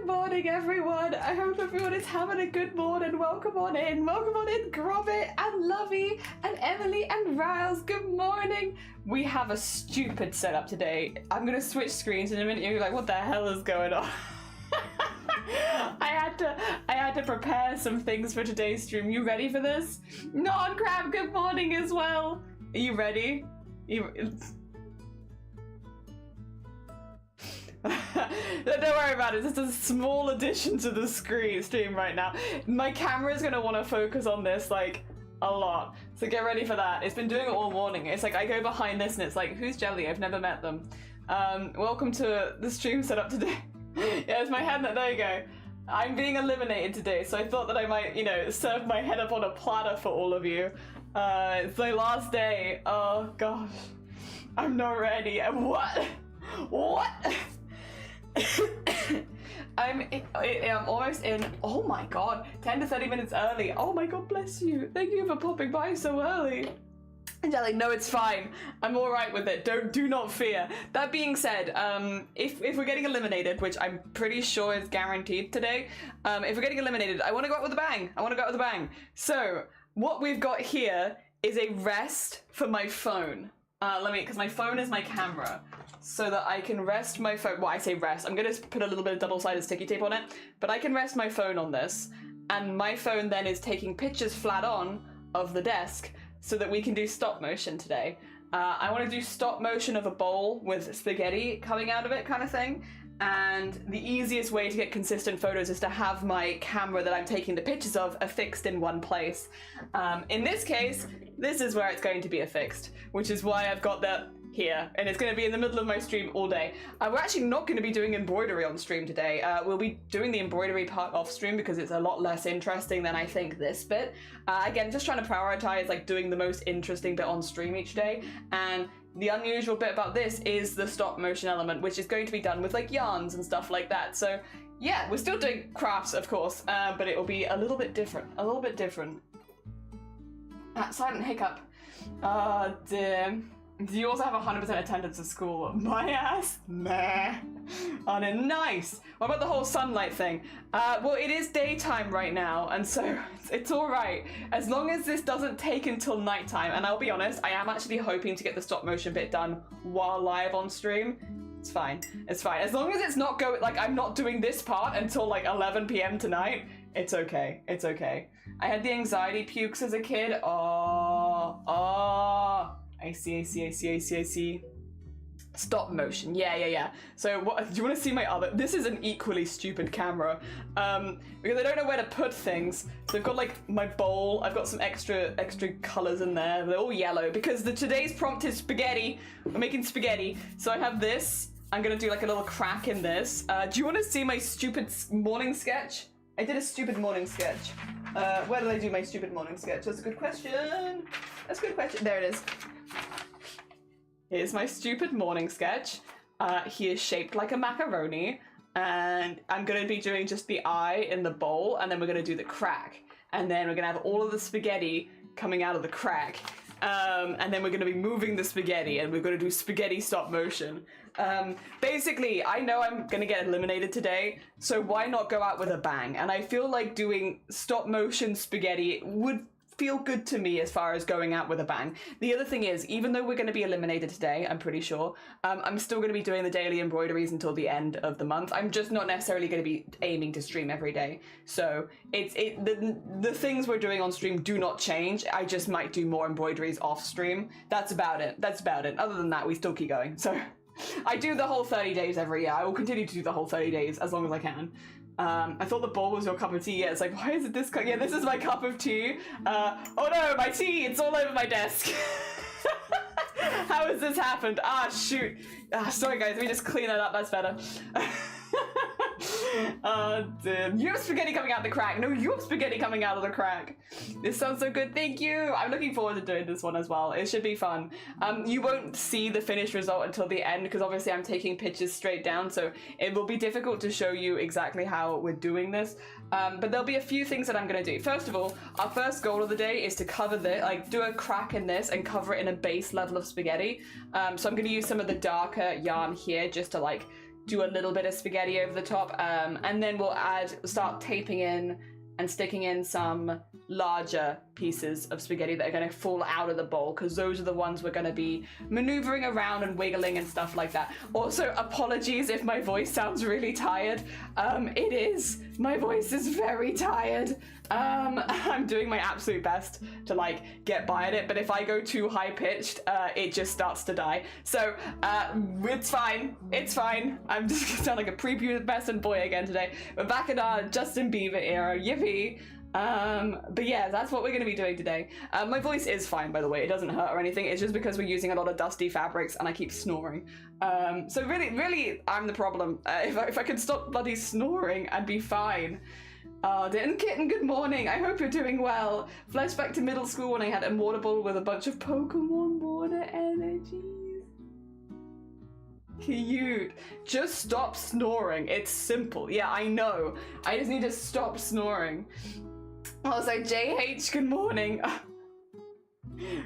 morning, everyone. I hope everyone is having a good morning. Welcome on in, Gromit and Lovey and Emily and Riles. Good morning. We have a stupid setup today. I'm gonna switch screens in a minute. You're like, what the hell is going on? I had to prepare some things for today's stream. You ready for this? Non-Crab, good morning as well. Are you ready? Don't worry about it. It's just a small addition to the stream right now. My camera is gonna want to focus on this like a lot, so get ready for that. It's been doing it all morning. It's like I go behind this and it's like, who's Jelly? I've never met them. Welcome to the stream setup today. Yeah, it's my head. There you go. I'm being eliminated today, so I thought that I might, you know, serve my head up on a platter for all of you. It's my last day. Oh gosh, I'm not ready. What? What? I'm almost in, oh my god, 10 to 30 minutes early. Oh my god, bless you. Thank you for popping by so early. Jelly, no, it's fine. I'm all right with it. Do not fear. That being said, if we're getting eliminated, which I'm pretty sure is guaranteed today, if we're getting eliminated, I want to go out with a bang. So what we've got here is a rest for my phone. Because my phone is my camera, so that I can rest my phone. Well, I say rest. I'm gonna put a little bit of double-sided sticky tape on it, but I can rest my phone on this, and my phone then is taking pictures flat on of the desk, so that we can do stop motion today. I want to do stop motion of a bowl with spaghetti coming out of it, kind of thing. And the easiest way to get consistent photos is to have my camera that I'm taking the pictures of affixed in one place. In this case, this is where it's going to be affixed, which is why I've got that here, and it's going to be in the middle of my stream all day. We're actually not going to be doing embroidery on stream today. We'll be doing the embroidery part off stream because it's a lot less interesting than I think this bit. Again, just trying to prioritize like doing the most interesting bit on stream each day, and the unusual bit about this is the stop motion element, which is going to be done with like yarns and stuff like that. So yeah, we're still doing crafts, of course, but it will be a little bit different. Silent hiccup. Dear. Do you also have 100% attendance at school? My ass? Nah. Oh, no, nice. What about the whole sunlight thing? Well, it is daytime right now, and so it's all right. As long as this doesn't take until nighttime, and I'll be honest, I am actually hoping to get the stop motion bit done while live on stream. It's fine. It's fine. As long as it's not going, like, I'm not doing this part until like 11 p.m. tonight, it's okay. It's okay. I had the anxiety pukes as a kid. Oh. I see. Stop motion. Yeah. So what, do you want to see my other? This is an equally stupid camera. Because I don't know where to put things. So I've got like my bowl. I've got some extra colors in there. They're all yellow because today's prompt is spaghetti. We're making spaghetti. So I have this. I'm gonna do like a little crack in this. Do you want to see my stupid morning sketch? I did a stupid morning sketch. Where did I do my stupid morning sketch? That's a good question. There it is. Here's my stupid morning sketch. He is shaped like a macaroni, and I'm gonna be doing just the eye in the bowl, and then we're gonna do the crack. And then we're gonna have all of the spaghetti coming out of the crack. And then we're gonna be moving the spaghetti, and we're gonna do spaghetti stop motion. Basically, I know I'm gonna get eliminated today, so why not go out with a bang? And I feel like doing stop motion spaghetti would feel good to me as far as going out with a bang. The other thing is, even though we're going to be eliminated today, I'm pretty sure, I'm still going to be doing the daily embroideries until the end of the month. I'm just not necessarily going to be aiming to stream every day. So the things we're doing on stream do not change. I just might do more embroideries off stream. That's about it. Other than that, we still keep going. So I do the whole 30 days every year. I will continue to do the whole 30 days as long as I can. I thought the bowl was your cup of tea. Yeah, it's like, why is it this cup? Yeah, this is my cup of tea. Oh no, my tea, it's all over my desk. How has this happened? Ah, shoot. Sorry guys, let me just clean that up, that's better. Dude. You have spaghetti coming out the crack. No, you have spaghetti coming out of the crack. This sounds so good. Thank you. I'm looking forward to doing this one as well. It should be fun. You won't see the finished result until the end because obviously I'm taking pictures straight down, so it will be difficult to show you exactly how we're doing this. But there'll be a few things that I'm going to do. First of all, our first goal of the day is to cover the, like, do a crack in this and cover it in a base level of spaghetti. So I'm going to use some of the darker yarn here just to, like, do a little bit of spaghetti over the top, and then we'll start taping in and sticking in some larger pieces of spaghetti that are going to fall out of the bowl, because those are the ones we're going to be maneuvering around and wiggling and stuff like that. Also, apologies if my voice sounds really tired. It is. My voice is very tired. I'm doing my absolute best to like get by at it, but if I go too high pitched, it just starts to die. So it's fine. It's fine. I'm just gonna sound like a prepubescent boy again today. We're back in our Justin Bieber era. Yippee. But yeah, that's what we're going to be doing today. My voice is fine, by the way. It doesn't hurt or anything. It's just because we're using a lot of dusty fabrics and I keep snoring. So really, I'm the problem. If I could stop bloody snoring, I'd be fine. Dan Kitten, good morning. I hope you're doing well. Flashback to middle school when I had a water bottle with a bunch of Pokemon water energies. Cute. Just stop snoring. It's simple. Yeah, I know. I just need to stop snoring. Also, JH, good morning.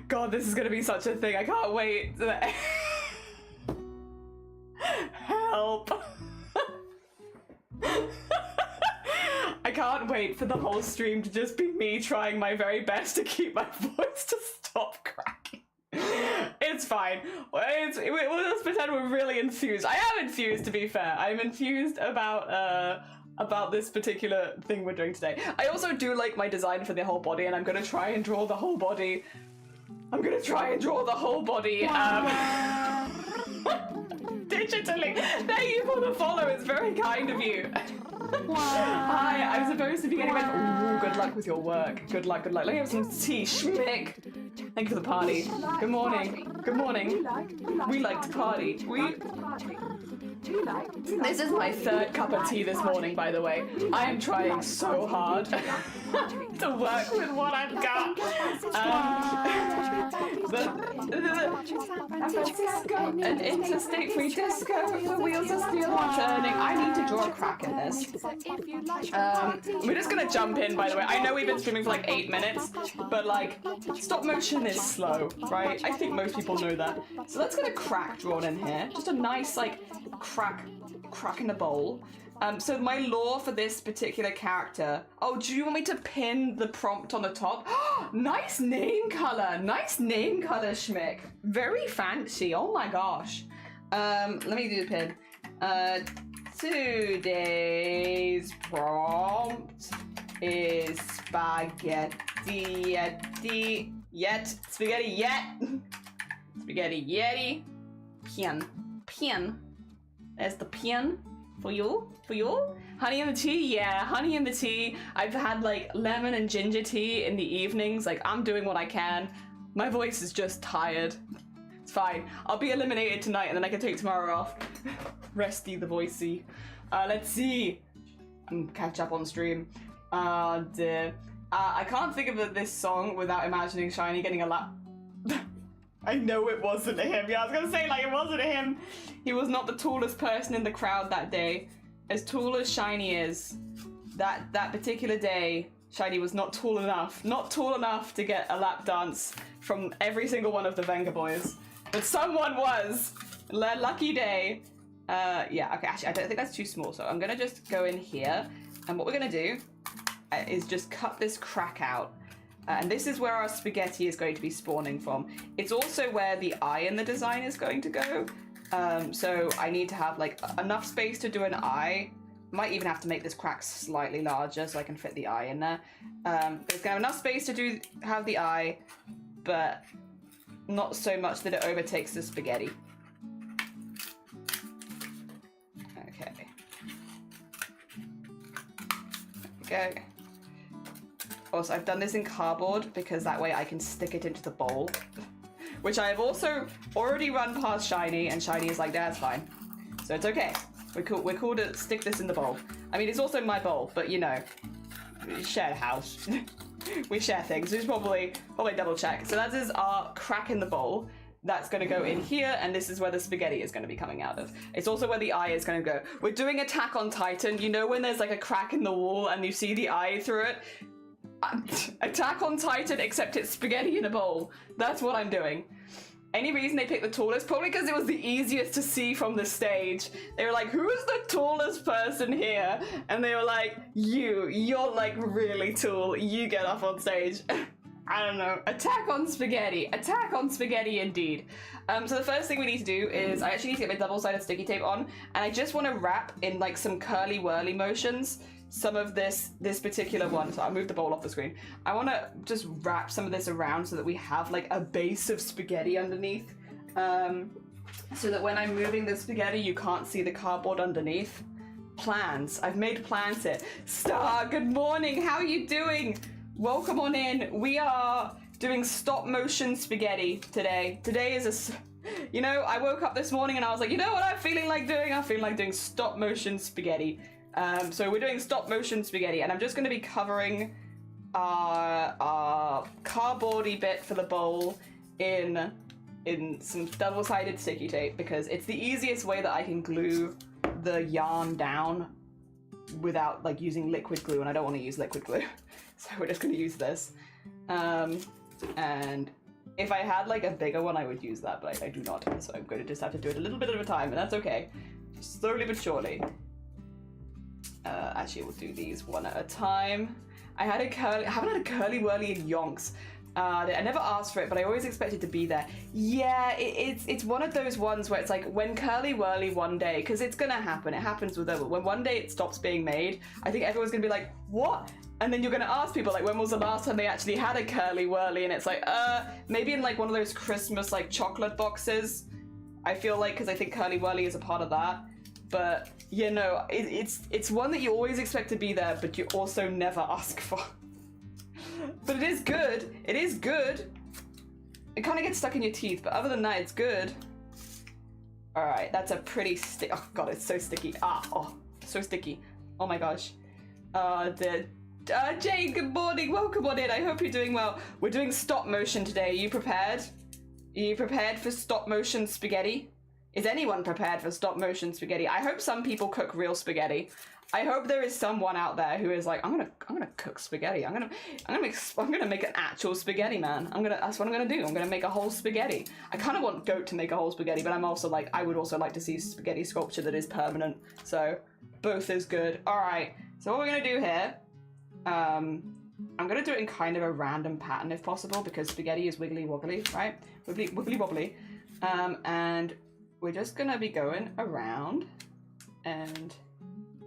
God, this is gonna be such a thing. I can't wait. Help. I can't wait for the whole stream to just be me trying my very best to keep my voice to stop cracking. It's fine. We'll just pretend we're really enthused. I am enthused, to be fair. I'm enthused about this particular thing we're doing today. I also do like my design for the whole body, and I'm gonna try and draw the whole body. Digitally. Thank you for the follow. It's very kind of you. Hi, I'm supposed to be getting ready. Ooh, good luck with your work. Good luck. Let me have some tea. Schmick. Thank you for the party. Good morning. We like to party. This is my third cup of tea this morning, by the way. I am trying so hard to work with what I've got. An interstate free disco. The wheels of steel are turning. I need to draw a crack in this. We're just gonna jump in, by the way. I know we've been streaming for like 8 minutes, but like, stop motion is slow, right? I think most people know that. So let's get a crack drawn in here. Just a nice like crack in the bowl. So my lore for this particular character. Oh, do you want me to pin the prompt on the top? Nice name color, Schmick. Very fancy. Oh my gosh. Let me do the pin. Today's prompt is spaghetti yeti. Pin. There's the pin for you. Honey in the tea, yeah, honey in the tea. I've had like lemon and ginger tea in the evenings. Like, I'm doing what I can. My voice is just tired. It's fine. I'll be eliminated tonight and then I can take tomorrow off. Resty the voicey. Let's see. Catch up on stream. I can't think of this song without imagining Shiny getting a lap. I know it wasn't him. Yeah, I was gonna say, like, it wasn't him. He was not the tallest person in the crowd that day. As tall as Shiny is, that particular day, Shiny was not tall enough. Not tall enough to get a lap dance from every single one of the Venga boys. But someone was. Lucky day. Yeah, okay, actually, I don't think that's too small, so I'm gonna just go in here. And what we're gonna do is just cut this crack out. And this is where our spaghetti is going to be spawning from. It's also where the eye in the design is going to go. So I need to have like enough space to do an eye. Might even have to make this crack slightly larger so I can fit the eye in there. There's gonna have enough space to have the eye, but not so much that it overtakes the spaghetti. Okay. There we go. Also, I've done this in cardboard because that way I can stick it into the bowl, which I have also already run past Shiny, and Shiny is like, that's fine. So it's okay. We're cool to stick this in the bowl. I mean, it's also my bowl, but you know, shared house. We share things. We should probably double check. So that is our crack in the bowl. That's going to go in here, and this is where the spaghetti is going to be coming out of. It's also where the eye is going to go. We're doing Attack on Titan. You know when there's like a crack in the wall and you see the eye through it? Attack on Titan, except it's spaghetti in a bowl. That's what I'm doing. Any reason they picked the tallest? Probably because it was the easiest to see from the stage. They were like, who is the tallest person here? And they were like, you're like really tall. You get up on stage. I don't know. Attack on spaghetti. Attack on spaghetti indeed. So the first thing we need to do is I actually need to get my double-sided sticky tape on, and I just want to wrap in like some curly whirly motions some of this particular one. So I'll move the bowl off the screen. I want to just wrap some of this around so that we have like a base of spaghetti underneath, so that when I'm moving the spaghetti you can't see the cardboard underneath. Plans. I've made plans here. Star, good morning. How are you doing? Welcome on in. We are doing stop motion spaghetti today. Today is you know, I woke up this morning and I was like, you know what I'm feeling like doing? I feel like doing stop motion spaghetti. So we're doing stop motion spaghetti, and I'm just going to be covering our cardboardy bit for the bowl in some double-sided sticky tape, because it's the easiest way that I can glue the yarn down without like using liquid glue, and I don't want to use liquid glue. So we're just going to use this. And if I had like a bigger one, I would use that, but I do not. So I'm going to just have to do it a little bit at a time, and that's okay. Just slowly but surely. Actually, we'll do these one at a time. I haven't had a curly whirly in yonks. I never asked for it, but I always expect it to be there. Yeah, it's one of those ones where it's like, when curly whirly one day, because it's gonna happen. It happens with them. When one day it stops being made, I think everyone's gonna be like, what? And then you're gonna ask people like, when was the last time they actually had a curly whirly? And it's like, maybe in like one of those Christmas like chocolate boxes. I feel like, because I think curly whirly is a part of that. But you know, it's one that you always expect to be there, but you also never ask for. But it is good. It is good. It kind of gets stuck in your teeth, but other than that, it's good. All right, that's a pretty oh god, it's so sticky. Oh, so sticky. Oh my gosh. Jane, good morning. Welcome on in. I hope you're doing well. We're doing stop motion today. Are you prepared? Are you prepared for stop motion spaghetti? Is anyone prepared for stop motion spaghetti? I hope some people cook real spaghetti. I hope there is someone out there who is like, I'm gonna cook spaghetti. I'm gonna make an actual spaghetti, man. That's what I'm gonna do. I'm gonna make a whole spaghetti. I kind of want Goat to make a whole spaghetti, but I'm also like, I would also like to see spaghetti sculpture that is permanent. So both is good. All right. So what we're gonna do here, I'm gonna do it in kind of a random pattern if possible, because spaghetti is wiggly wobbly, right? Wiggly wobbly, and we're just gonna be going around and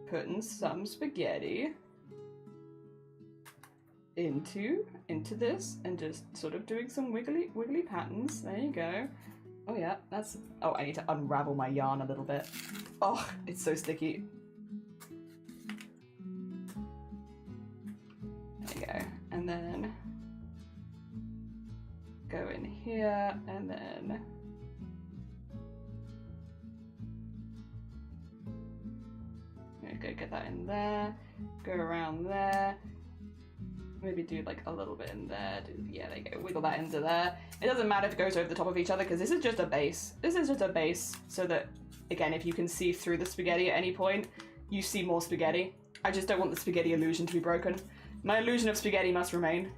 putting some spaghetti into this, and just sort of doing some wiggly patterns. There you go. Oh yeah, that's. Oh, I need to unravel my yarn a little bit. Oh, it's so sticky. There you go, and then go in here, and then. Go get that in there, go around there, maybe do like a little bit in there, yeah, there you go, wiggle that into there. It doesn't matter if it goes over the top of each other, because this is just a base. This is just a base, so that, again, if you can see through the spaghetti at any point, you see more spaghetti. I just don't want the spaghetti illusion to be broken. My illusion of spaghetti must remain.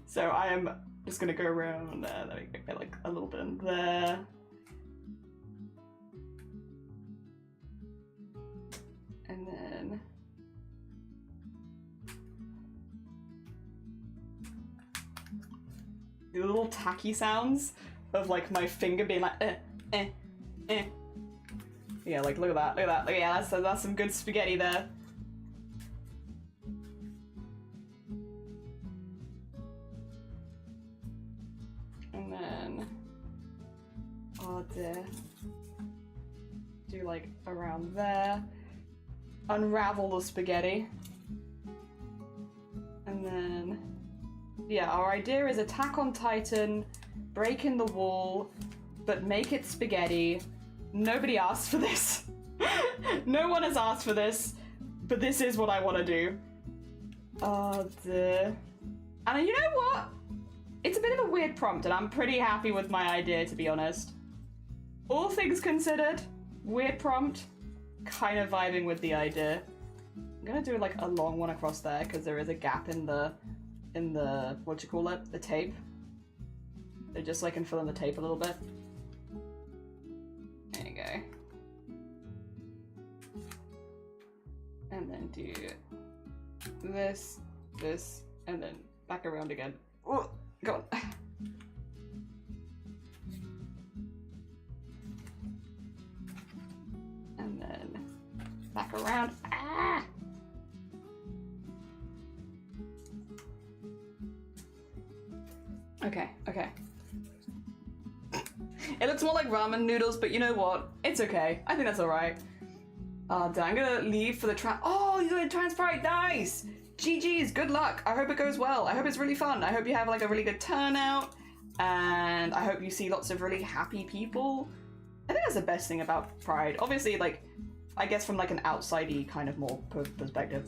So I am just gonna go around there, we go, get like a little bit in there. And then the little tacky sounds of like my finger being like Yeah, like look at that, Like, yeah, that's some good spaghetti there. And then do like around there. Unravel the spaghetti, and then yeah, our idea is Attack on Titan, break in the wall, but make it spaghetti. Nobody asked for this. No one has asked for this, but this is what I want to do. And you know what? It's a bit of a weird prompt, and I'm pretty happy with my idea, to be honest. All things considered, weird prompt. Kind of vibing with the idea. I'm gonna do like a long one across there because there is a gap in the what do you call it? The tape. So just so I can fill in the tape a little bit. There you go. And then do this, this, and then back around again. Oh, go on. And then back around. Ah! Okay, okay. It looks more like ramen noodles, but you know what? It's okay. I think that's alright. I'm gonna leave for the oh, you're doing Transpride, nice! GG's, good luck. I hope it goes well. I hope it's really fun. I hope you have like a really good turnout, and I hope you see lots of really happy people. I think that's the best thing about Pride. Obviously, like, I guess from like an outside-y kind of more perspective.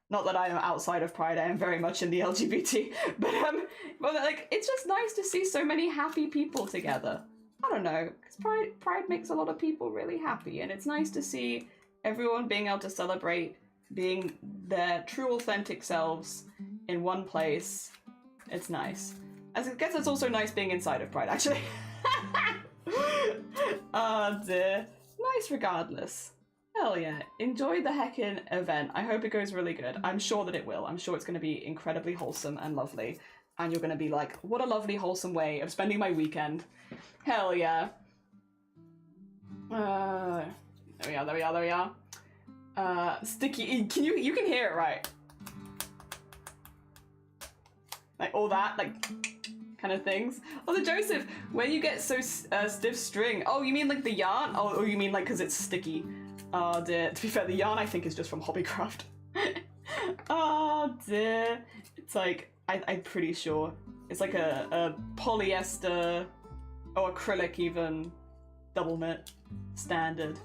Not that I am outside of Pride, I am very much in the LGBT, but like, it's just nice to see so many happy people together. I don't know, because Pride makes a lot of people really happy, and it's nice to see everyone being able to celebrate being their true authentic selves in one place. It's nice. I guess it's also nice being inside of Pride, actually. Oh dear. Nice regardless. Hell yeah. Enjoy the heckin' event. I hope it goes really good. I'm sure that it will. I'm sure it's going to be incredibly wholesome and lovely. And you're going to be like, what a lovely wholesome way of spending my weekend. Hell yeah. There we are, there we are, there we are. Sticky, you can hear it, right? Like all that, like, kind of things. Oh, the Joseph, when you get so stiff string. Oh, you mean like the yarn? Oh, or you mean like because it's sticky? Oh dear. To be fair, the yarn I think is just from Hobbycraft. Oh dear. It's like, I'm pretty sure. It's like a polyester, or acrylic even, double knit, standard.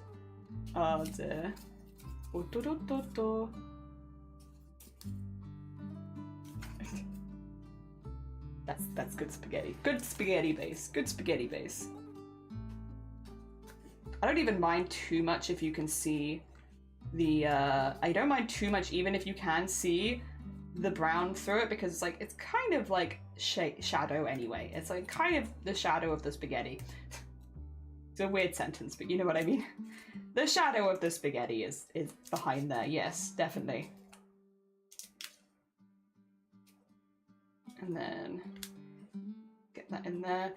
Oh dear. That's good spaghetti. Good spaghetti base. Good spaghetti base. I don't even mind too much if you can see the I don't mind too much even if you can see the brown through it, because it's kind of like shadow anyway. It's like kind of the shadow of the spaghetti. It's a weird sentence, but you know what I mean. The shadow of the spaghetti is behind there. Yes, definitely. And then get that in there.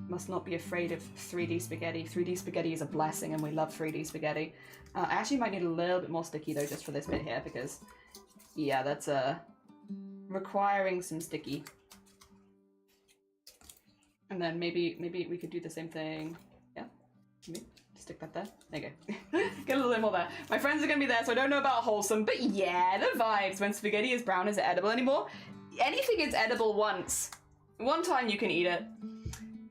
Must not be afraid of 3D spaghetti. 3D spaghetti is a blessing, and we love 3D spaghetti. I actually might need a little bit more sticky though, just for this bit here, because yeah, that's requiring some sticky. And then maybe we could do the same thing. Yeah, maybe stick that there. There you go. Get a little bit more there. My friends are gonna be there, so I don't know about wholesome, but yeah, the vibes. When spaghetti is brown, is it edible anymore? Anything is edible once. One time you can eat it.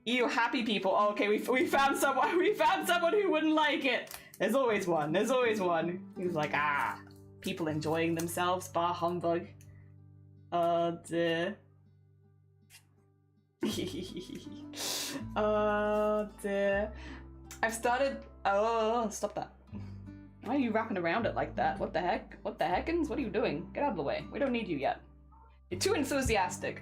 You happy people. Oh, okay, we found someone. We found someone who wouldn't like it. There's always one. There's always one who's like, people enjoying themselves. Bar humbug. Oh dear. Oh dear. I've started. Oh, stop that. Why are you wrapping around it like that? What the heck? What the heckins? What are you doing? Get out of the way. We don't need you yet. You're too enthusiastic.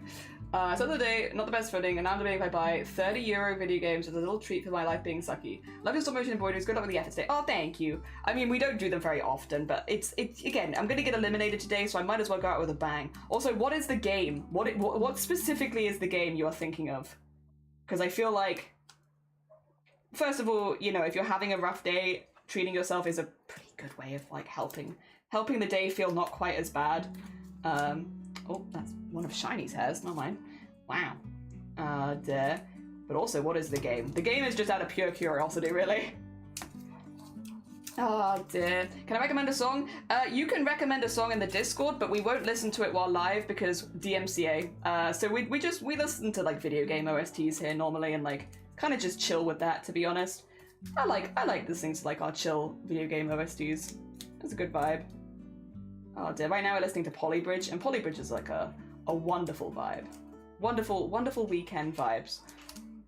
So the other day, not the best footing, and now I'm debating if I buy €30 video games with a little treat for my life being sucky. Love your stop motion embroideries, good luck with the efforts today. Oh, thank you. I mean, we don't do them very often, but it's again, I'm gonna get eliminated today, so I might as well go out with a bang. Also, what is the game? What specifically is the game you are thinking of? Because I feel like, first of all, you know, if you're having a rough day, treating yourself is a pretty good way of like helping the day feel not quite as bad. Oh, that's one of Shiny's hairs, not mine. Wow. There. But also, what is the game? The game is just out of pure curiosity, really. Oh dear. Can I recommend a song? You can recommend a song in the Discord, but we won't listen to it while live because DMCA. So we listen to like video game OSTs here normally and like kind of just chill with that, to be honest. I like listening to like our chill video game OSTs. It's a good vibe. Oh dear, right now we're listening to Polybridge, and Polybridge is like a wonderful vibe. Wonderful weekend vibes.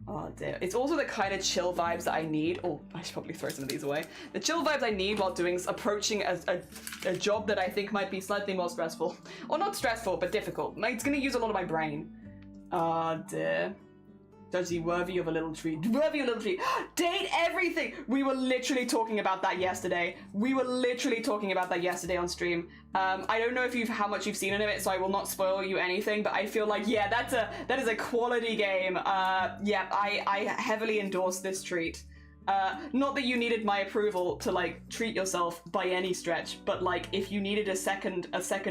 Oh dear. It's also the kind of chill vibes that I need. Oh, I should probably throw some of these away. The chill vibes I need while approaching a job that I think might be slightly more stressful. Or not stressful, but difficult. It's gonna use a lot of my brain. Oh dear. Judgy, worthy of a little treat. Worthy of a little treat. Date everything! We were literally talking about that yesterday. On stream. I don't know if how much you've seen of it, so I will not spoil you anything, but I feel like, yeah, that is a quality game. Yeah, I heavily endorse this treat. Not that you needed my approval to, like, treat yourself by any stretch, but, like, if you needed a second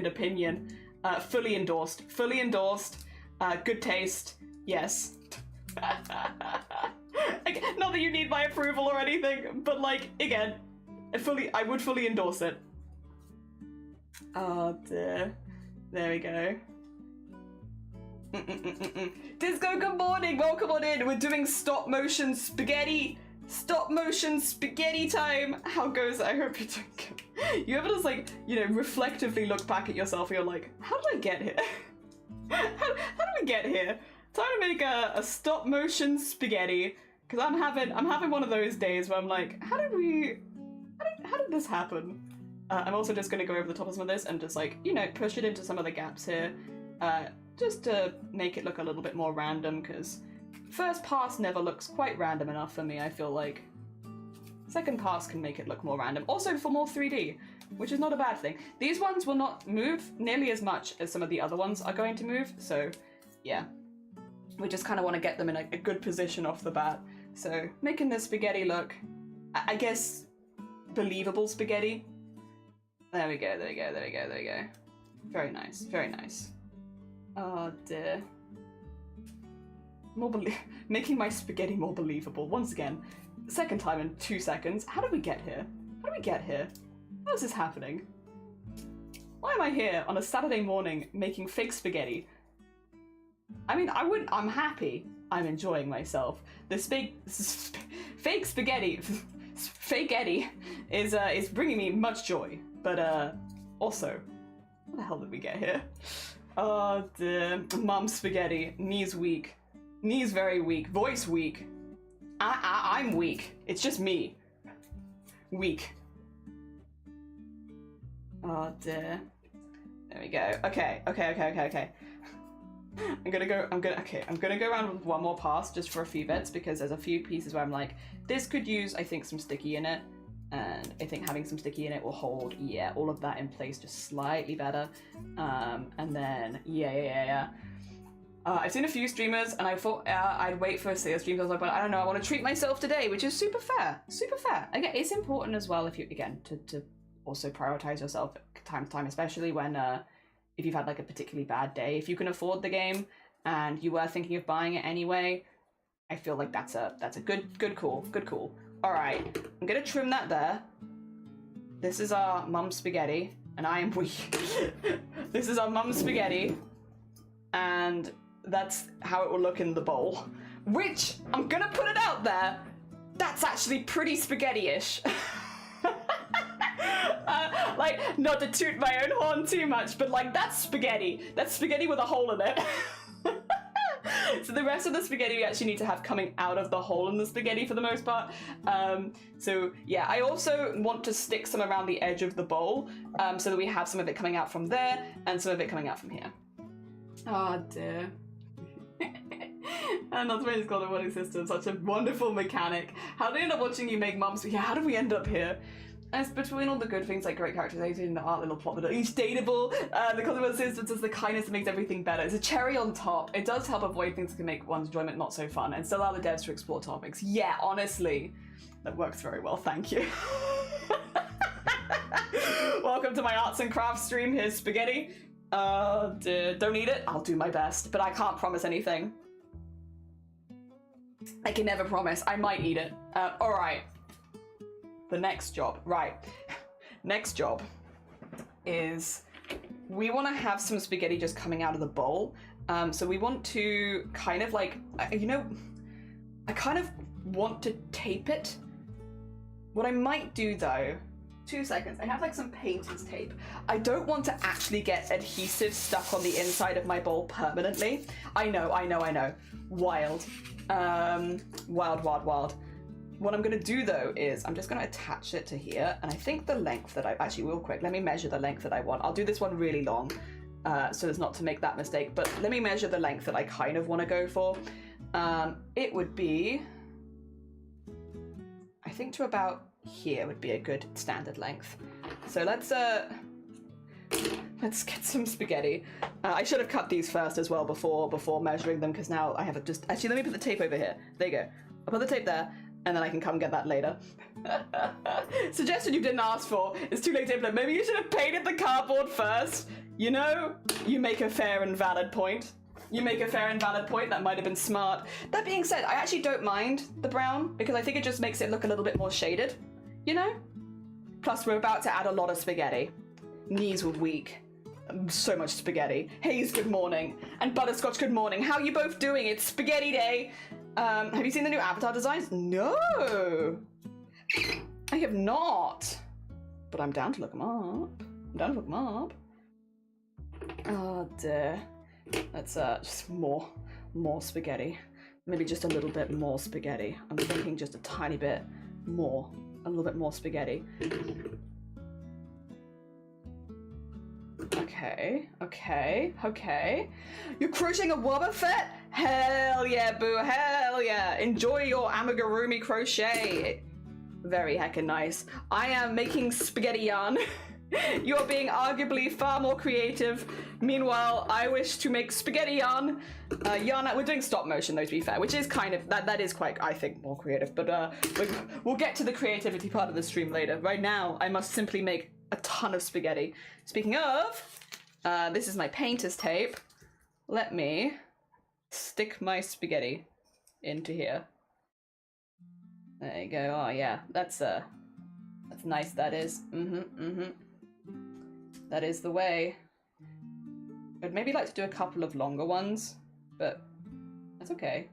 opinion, fully endorsed. Good taste. Yes. Like, not that you need my approval or anything, but, like, again, I would fully endorse it. Oh dear. There we go. Disco, good morning. Welcome on in. We're doing stop motion spaghetti time. How goes it? I hope you're doing good. You ever just, like, you know, reflectively look back at yourself and you're like, how did I get here? how did we get here? Time to make a stop motion spaghetti, because I'm having one of those days where I'm like, how did this happen? I'm also just going to go over the top of some of this and just, like, you know, push it into some of the gaps here, just to make it look a little bit more random, because first pass never looks quite random enough for me, I feel like. Second pass can make it look more random, also for more 3D, which is not a bad thing. These ones will not move nearly as much as some of the other ones are going to move, so yeah. We just kind of want to get them in a good position off the bat. So making the spaghetti look, I guess, believable spaghetti. There we go. Very nice. Oh dear. Making my spaghetti more believable. Once again, second time in 2 seconds. How did we get here? How is this happening? Why am I here on a Saturday morning making fake spaghetti? I mean, I'm happy. I'm enjoying myself. This fake spaghetti, fake Eddie, is bringing me much joy. But also, how the hell did we get here? Oh dear, mum spaghetti, knees weak, knees very weak, voice weak. I'm weak. It's just me. Weak. Oh dear. There we go. Okay. I'm gonna go around with one more pass just for a few bits, because there's a few pieces where I'm like, this could use, I think, some sticky in it, and I think having some sticky in it will hold, yeah, all of that in place just slightly better. And then, yeah. I've seen a few streamers, and I thought I'd wait for a stream, because I was like, but I don't know, I want to treat myself today, which is super fair. Again, it's important as well, if you, again, to also prioritize yourself time to time, especially when, if you've had like a particularly bad day. If you can afford the game and you were thinking of buying it anyway, I feel like that's a good call. All right, I'm gonna trim that there. This is our mum spaghetti, and I am weak. This is our mum spaghetti, and that's how it will look in the bowl, which I'm gonna put it out there, that's actually pretty spaghetti-ish. Like, not to toot my own horn too much, but like, that's spaghetti. That's spaghetti with a hole in it. So the rest of the spaghetti we actually need to have coming out of the hole in the spaghetti for the most part. So yeah, I also want to stick some around the edge of the bowl, so that we have some of it coming out from there and some of it coming out from here. Oh dear. And that's why it's called a running system, such a wonderful mechanic. How did I end up watching you make mums? Yeah, how did we end up here? As between all the good things like great characterization, the art, little plot that are each dateable, the consequences, it's the kindness that makes everything better. It's a cherry on top. It does help avoid things that can make one's enjoyment not so fun and still allow the devs to explore topics. Yeah, honestly, that works very well, thank you. Welcome to my arts and crafts stream. Here's spaghetti. Don't eat it. I'll do my best, but I can't promise anything. I can never promise. I might eat it. All right. The next job, right. Next job is we want to have some spaghetti just coming out of the bowl. So we want to kind of like, you know, I kind of want to tape it. What I might do though, 2 seconds, I have like some painter's tape. I don't want to actually get adhesive stuck on the inside of my bowl permanently. I know. Wild. Wild. What I'm going to do though is I'm just going to attach it to here, and I think the length that I actually real quick, let me measure the length that I want. I'll do this one really long. so as not to make that mistake. But let me measure the length that I kind of want to go for. It would be, I think to about here would be a good standard length. So let's get some spaghetti. I should have cut these first as well before measuring them, because now I have it just... Actually, let me put the tape over here. There you go. I'll put the tape there, and then I can come get that later. Suggestion you didn't ask for. It's too late to implement. Maybe you should have painted the cardboard first. You know, you make a fair and valid point. You make a fair and valid point. That might have been smart. That being said, I actually don't mind the brown, because I think it just makes it look a little bit more shaded. You know? Plus, we're about to add a lot of spaghetti. Knees were weak. So much spaghetti. Hayes, good morning. And Butterscotch, good morning. How are you both doing? It's spaghetti day. Have you seen the new avatar designs? No! I have not. But I'm down to look them up. Oh dear. That's just more spaghetti. Maybe just a little bit more spaghetti. I'm thinking just a tiny bit more. A little bit more spaghetti. Okay. You're crocheting a Wobbuffet? Hell yeah, boo, hell yeah. Enjoy your amigurumi crochet. Very heckin' nice. I am making spaghetti yarn. You're being arguably far more creative. Meanwhile, I wish to make spaghetti yarn. We're doing stop motion though, to be fair, which is kind of, that is quite, I think, more creative. But we'll get to the creativity part of the stream later. Right now, I must simply make a ton of spaghetti. Speaking of, this is my painter's tape. Let me stick my spaghetti into here. There you go. Oh yeah, that's nice. That is. That is the way. I'd maybe like to do a couple of longer ones, but that's okay.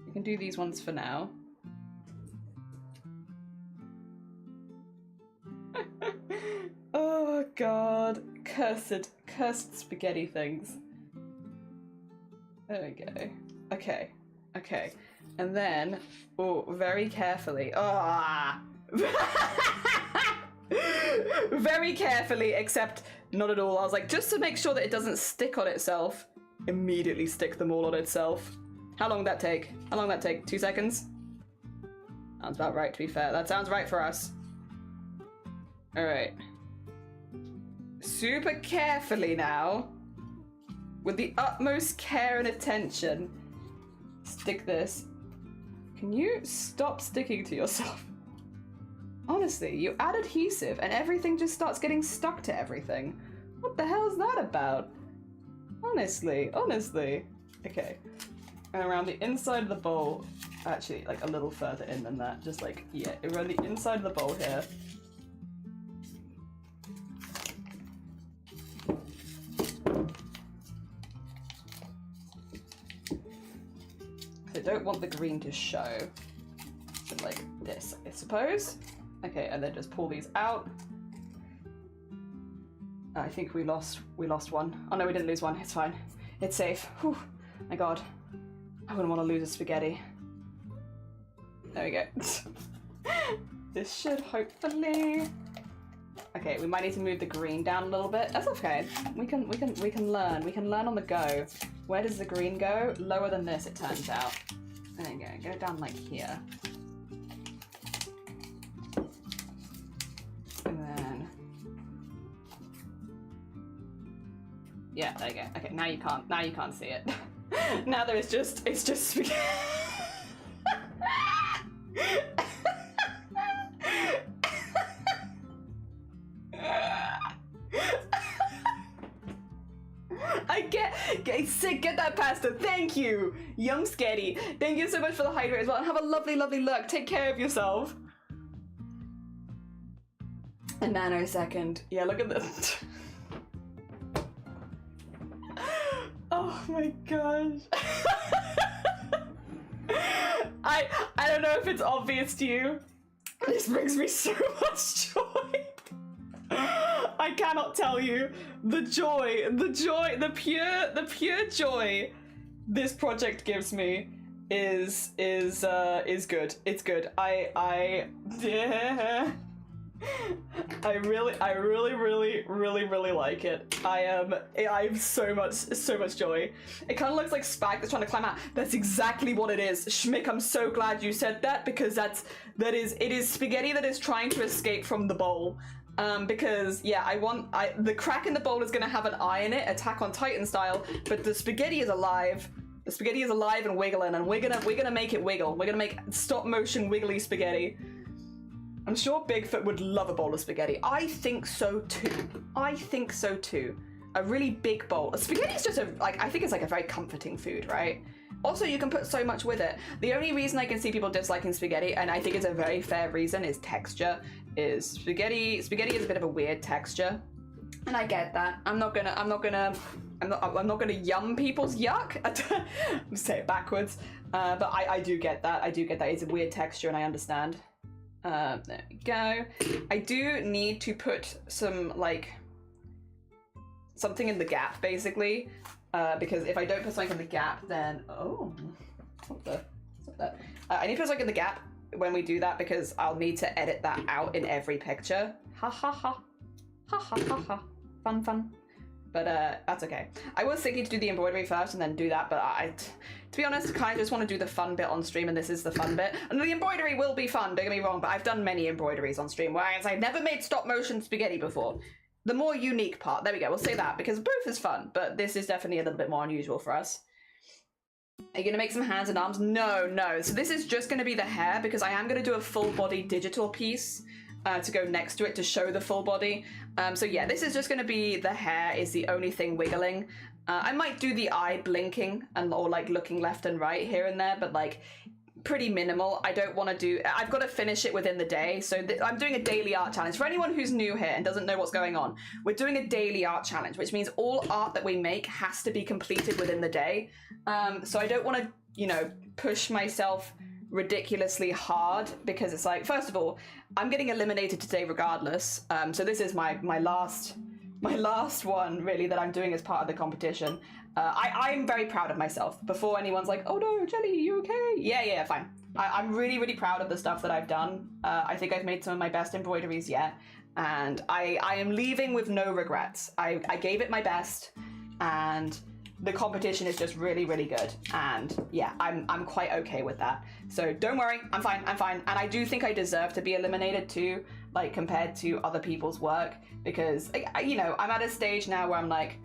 We can do these ones for now. Oh god, cursed spaghetti things. There we go. Okay, and then, very carefully. Very carefully, except not at all. I was like, just to make sure that it doesn't stick on itself, immediately stick them all on itself. How long did that take? 2 seconds? Sounds about right, to be fair. That sounds right for us. Alright. Super carefully now, with the utmost care and attention, stick this. Can you stop sticking to yourself? Honestly, you add adhesive and everything just starts getting stuck to everything. What the hell is that about? Honestly. Okay. And around the inside of the bowl, actually, like a little further in than that, just like, yeah, around the inside of the bowl here. I don't want the green to show. So like this, I suppose. Okay, and then just pull these out. I think we lost one. Oh no, we didn't lose one. It's fine. It's safe. Whew. My god. I wouldn't want to lose a spaghetti. There we go. This should hopefully... Okay, we might need to move the green down a little bit. That's okay. We can learn. We can learn on the go. Where does the green go? Lower than this, it turns out. There you go. Go down like here. And then... Yeah, there you go. Okay, now you can't see it. Now it's just spaghetti. Get that pasta. Thank you, young Sketty. Thank you so much for the hydrate as well, and have a lovely look. Take care of yourself. A nanosecond. Yeah, look at this. Oh my gosh. I don't know if it's obvious to you. This brings me so much joy. I cannot tell you the joy, the pure joy this project gives me is good. It's good. I really like it. I have so much joy. It kind of looks like Spike that's trying to climb out. That's exactly what it is. Schmick, I'm so glad you said that, because it is spaghetti that is trying to escape from the bowl. Because yeah, the crack in the bowl is gonna have an eye in it, Attack on Titan style, but the spaghetti is alive. The spaghetti is alive and wiggling, and we're gonna make it wiggle. We're gonna make stop motion wiggly spaghetti. I'm sure Bigfoot would love a bowl of spaghetti. I think so too. A really big bowl. Spaghetti is just I think it's like a very comforting food, right? Also, you can put so much with it. The only reason I can see people disliking spaghetti, and I think it's a very fair reason, is texture. Is spaghetti is a bit of a weird texture, and I get that. I'm not gonna yum people's yuck. I'm say it backwards, but I do get that. It's a weird texture, and I understand. There we go. I do need to put some something in the gap, basically, because if I don't put something in the gap, then what the? Stop that. I need to put something in the gap when we do that, because I'll need to edit that out in every picture. Ha ha ha. Ha ha ha ha. Fun. But that's okay. I was thinking to do the embroidery first and then do that, but to be honest, kind of just want to do the fun bit on stream, and this is the fun bit. And the embroidery will be fun, don't get me wrong, but I've done many embroideries on stream, whereas I've never made stop motion spaghetti before. The more unique part, there we go, we'll say that, because both is fun, but this is definitely a little bit more unusual for us. Are you gonna make some hands and arms? No. So this is just gonna be the hair, because I am gonna do a full body digital piece to go next to it to show the full body. So yeah, this is just gonna be the hair is the only thing wiggling. I might do the eye blinking or like looking left and right here and there, but like pretty minimal. I don't want to do, I've got to finish it within the day. So I'm doing a daily art challenge. For anyone who's new here and doesn't know what's going on, we're doing a daily art challenge, which means all art that we make has to be completed within the day. So I don't want to, push myself ridiculously hard, because it's like, first of all, I'm getting eliminated today regardless. So this is my last one really that I'm doing as part of the competition. I'm very proud of myself. Before anyone's like, oh no, Jelly, you okay? Yeah, fine. I'm really proud of the stuff that I've done. I think I've made some of my best embroideries yet, and I am leaving with no regrets. I gave it my best, and the competition is just really good, and yeah, I'm quite okay with that. So don't worry, I'm fine, and I do think I deserve to be eliminated too, like compared to other people's work, because I'm at a stage now where I'm like,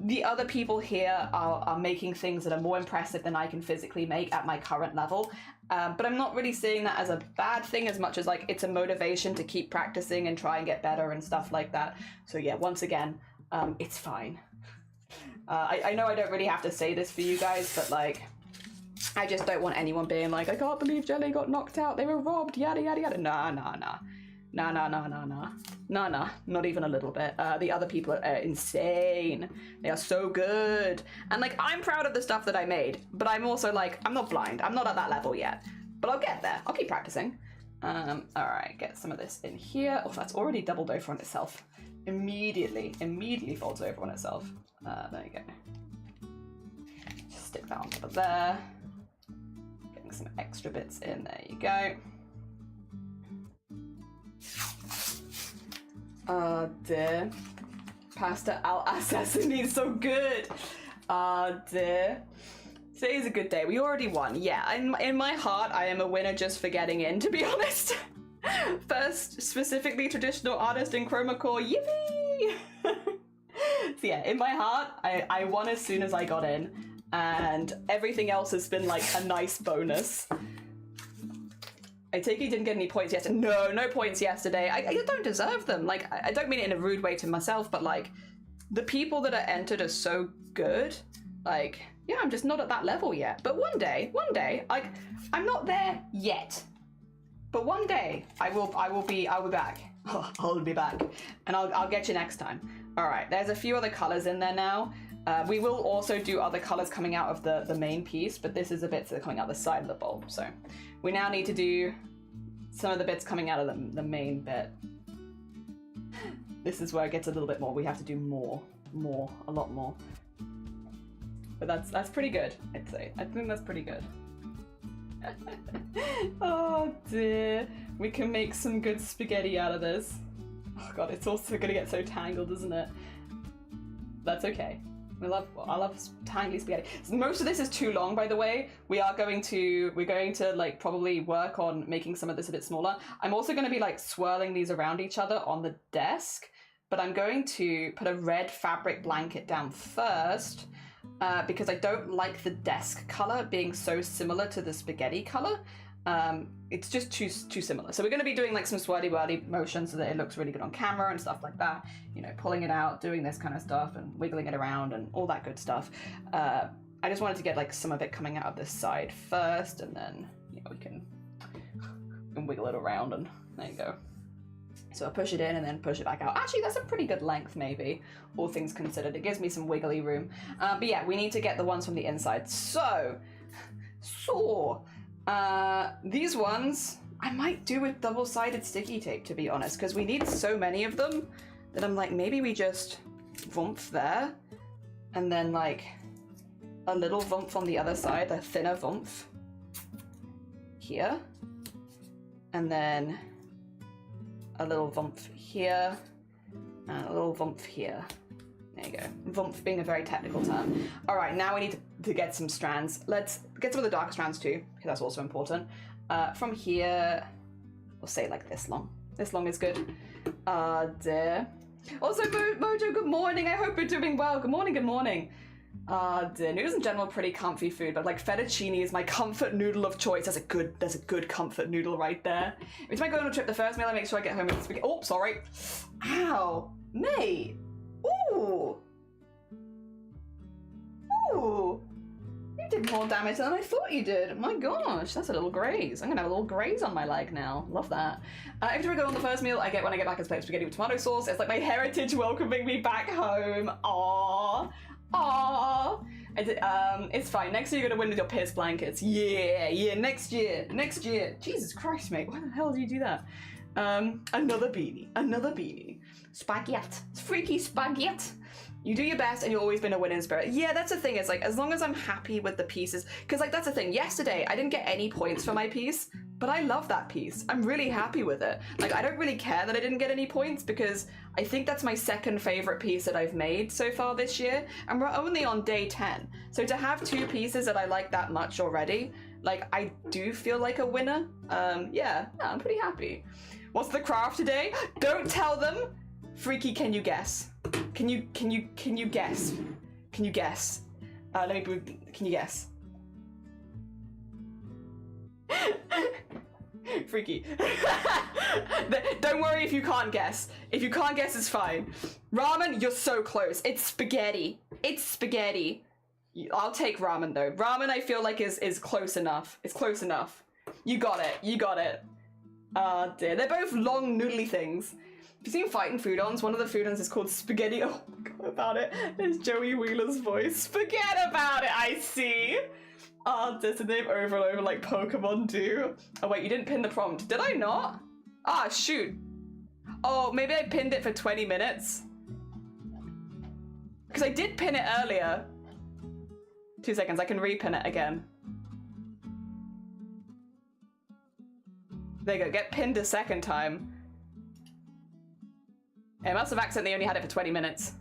the other people here are making things that are more impressive than I can physically make at my current level, but I'm not really seeing that as a bad thing as much as like it's a motivation to keep practicing and try and get better and stuff like that. So yeah, once again, it's fine. I know I don't really have to say this for you guys, but like, I just don't want anyone being like, I can't believe Jelly got knocked out, they were robbed, yada yada yada. Nah, not even a little bit. The other people are insane. They are so good. And like, I'm proud of the stuff that I made, but I'm also like, I'm not blind. I'm not at that level yet, but I'll get there. I'll keep practicing. All right, get some of this in here. Oh, that's already doubled over on itself. Immediately folds over on itself. There you go. Just stick that on top of there. Getting some extra bits in, there you go. Oh dear. Pasta al assassini, so good. Oh dear. Today's a good day. We already won. Yeah, in my heart, I am a winner just for getting in, to be honest. First, specifically traditional artist in chroma core. Yippee! So yeah, in my heart, I won as soon as I got in, and everything else has been like a nice bonus. I take it you didn't get any points yesterday. No points yesterday. I don't deserve them. Like, I don't mean it in a rude way to myself, but like, the people that are entered are so good. Like, yeah, I'm just not at that level yet. But one day, like, I'm not there yet. But one day, I'll be back. I'll be back, and I'll get you next time. All right, there's a few other colors in there now. We will also do other colors coming out of the main piece, but this is the bits that are coming out the side of the bowl. So we now need to do some of the bits coming out of the main bit. This is where it gets a little bit more. We have to do a lot more. But that's pretty good, I'd say. I think that's pretty good. Oh dear. We can make some good spaghetti out of this. Oh god, it's also gonna get so tangled, isn't it? That's okay. I love tangly spaghetti. Most of this is too long, by the way. We're going to like probably work on making some of this a bit smaller. I'm also going to be like swirling these around each other on the desk, but I'm going to put a red fabric blanket down first because I don't like the desk color being so similar to the spaghetti color. It's just too similar. So we're going to be doing like some swirly-whirly motions so that it looks really good on camera and stuff like that. You know, pulling it out, doing this kind of stuff and wiggling it around and all that good stuff. I just wanted to get like some of it coming out of this side first, and then we can wiggle it around, and there you go. So I'll push it in and then push it back out. Actually, that's a pretty good length, maybe, all things considered. It gives me some wiggly room. But yeah, we need to get the ones from the inside. So these ones I might do with double-sided sticky tape, to be honest, because we need so many of them that I'm like, maybe we just vump there, and then like a little vump on the other side, a thinner vump here, and then a little vump here, and a little vump here. There you go. Vump being a very technical term. All right, now we need to get some strands. Let's get some of the darker strands too, because that's also important. From here, we'll say like this long. This long is good. Dear. Also, Mojo, good morning. I hope you're doing well. Good morning, good morning. Dear. Noodles in general, pretty comfy food, but like fettuccine is my comfort noodle of choice. That's a good comfort noodle right there. Every time I go on a trip, the first meal I make sure I get home with spaghetti. Oh, sorry. Ow, mate. Ooh! Ooh! You did more damage than I thought you did. My gosh, that's a little graze. I'm gonna have a little graze on my leg now. Love that. Every time I go on the first meal I get when I get back is plate of spaghetti with tomato sauce. It's like my heritage welcoming me back home. Aww. Aww. It's fine. Next year you're gonna win with your pierced blankets. Yeah, next year. Jesus Christ, mate. Why the hell do you do that? Another beanie. Spaghetti. It's freaky spaghetti. You do your best and you've always been a winning spirit. Yeah, that's the thing. It's like, as long as I'm happy with the pieces, because like that's the thing. Yesterday, I didn't get any points for my piece, but I love that piece. I'm really happy with it. Like, I don't really care that I didn't get any points because I think that's my second favorite piece that I've made so far this year. And we're only on day 10. So to have two pieces that I like that much already, like I do feel like a winner. Yeah, I'm pretty happy. What's the craft today? Don't tell them. Freaky, can you guess? Can you guess? Can you guess? Can you guess? Freaky. Don't worry if you can't guess. If you can't guess, it's fine. Ramen, you're so close. It's spaghetti. I'll take ramen though. Ramen I feel like is close enough. It's close enough. You got it. Dear. They're both long noodly things. Have you seen Fighting Foodons? One of the Foodons is called Spaghetti. Oh my god, about it. It's Joey Wheeler's voice. Forget about it, I see. There's a name over and over like Pokemon do. Oh wait, you didn't pin the prompt. Did I not? Ah, shoot. Oh, maybe I pinned it for 20 minutes. Because I did pin it earlier. 2 seconds, I can repin it again. There you go, get pinned a second time. I must have accidentally only had it for 20 minutes.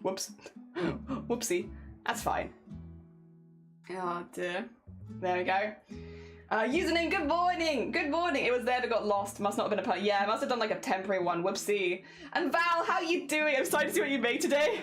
Whoops. Whoopsie. That's fine. Oh dear. There we go. Username, good morning! Good morning! It was there but got lost. Must not have been a part. Yeah, I must have done like a temporary one. Whoopsie. And Val, how you doing? I'm excited to see what you made today.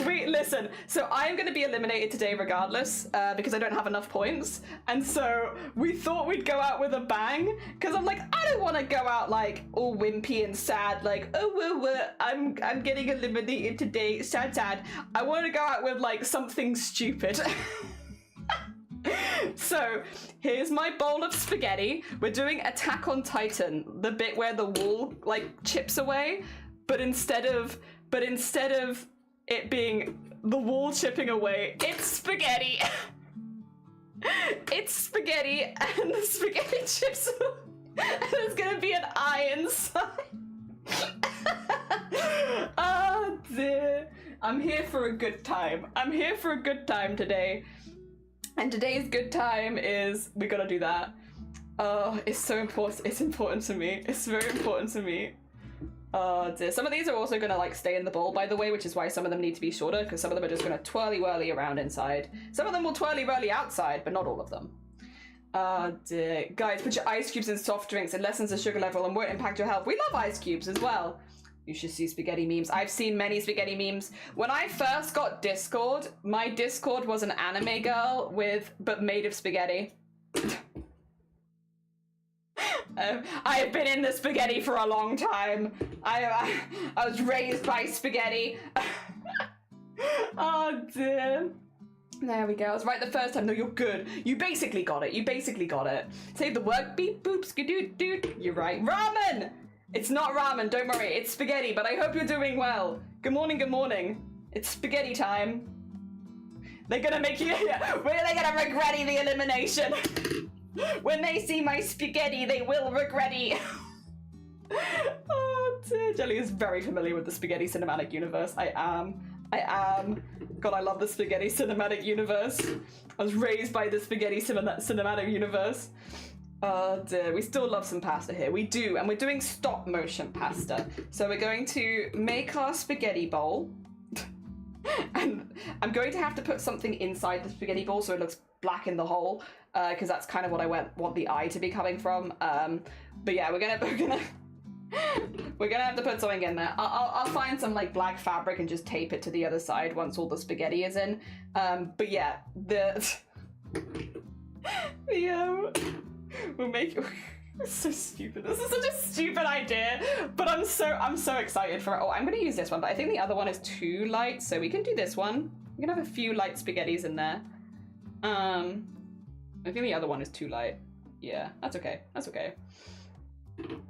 Wait, listen. So I'm going to be eliminated today regardless because I don't have enough points. And so we thought we'd go out with a bang because I'm like, I don't want to go out like all wimpy and sad like, oh, I'm getting eliminated today. Sad. I want to go out with like something stupid. So here's my bowl of spaghetti. We're doing Attack on Titan, the bit where the wall like chips away, but instead of it being the wall chipping away, it's spaghetti. It's spaghetti and the spaghetti chips and there's gonna be an eye inside. I'm here for a good time. I'm here for a good time today. And today's good time is, we gotta do that. Oh, it's so important. It's important to me. It's very important to me. Oh dear. Some of these are also gonna like stay in the bowl, by the way, which is why some of them need to be shorter, because some of them are just gonna twirly-whirly around inside. Some of them will twirly-whirly outside, but not all of them. Oh dear. Guys, put your ice cubes in soft drinks. It lessens the sugar level and won't impact your health. We love ice cubes as well. You should see spaghetti memes. I've seen many spaghetti memes. When I first got Discord, my Discord was an anime girl but made of spaghetti. I have been in the spaghetti for a long time. I was raised by spaghetti. Oh dear. There we go. I was right the first time. No, you're good. You basically got it. You basically got it. Save the work. Beep boop skidoo doot. You're right. Ramen! It's not ramen, don't worry. It's spaghetti, but I hope you're doing well. Good morning, good morning. It's spaghetti time. They're gonna make you, really gonna regret the elimination. When they see my spaghetti, they will regret it. Oh dear. Jelly is very familiar with the spaghetti cinematic universe. I am. God, I love the spaghetti cinematic universe. I was raised by the spaghetti cinematic universe. Oh dear, we still love some pasta here. We do, and we're doing stop motion pasta. So we're going to make our spaghetti bowl. And I'm going to have to put something inside the spaghetti bowl so it looks black in the hole, because that's kind of what I want the eye to be coming from. But yeah, we're gonna have to put something in there. I'll find some like black fabric and just tape it to the other side once all the spaghetti is in. But yeah, we'll make it. It's so stupid. This is such a stupid idea, but I'm so excited for it. Oh, I'm gonna use this one, but I think the other one is too light, so we can do this one. We can have a few light spaghettis in there. I think the other one is too light. Yeah, that's okay. That's okay.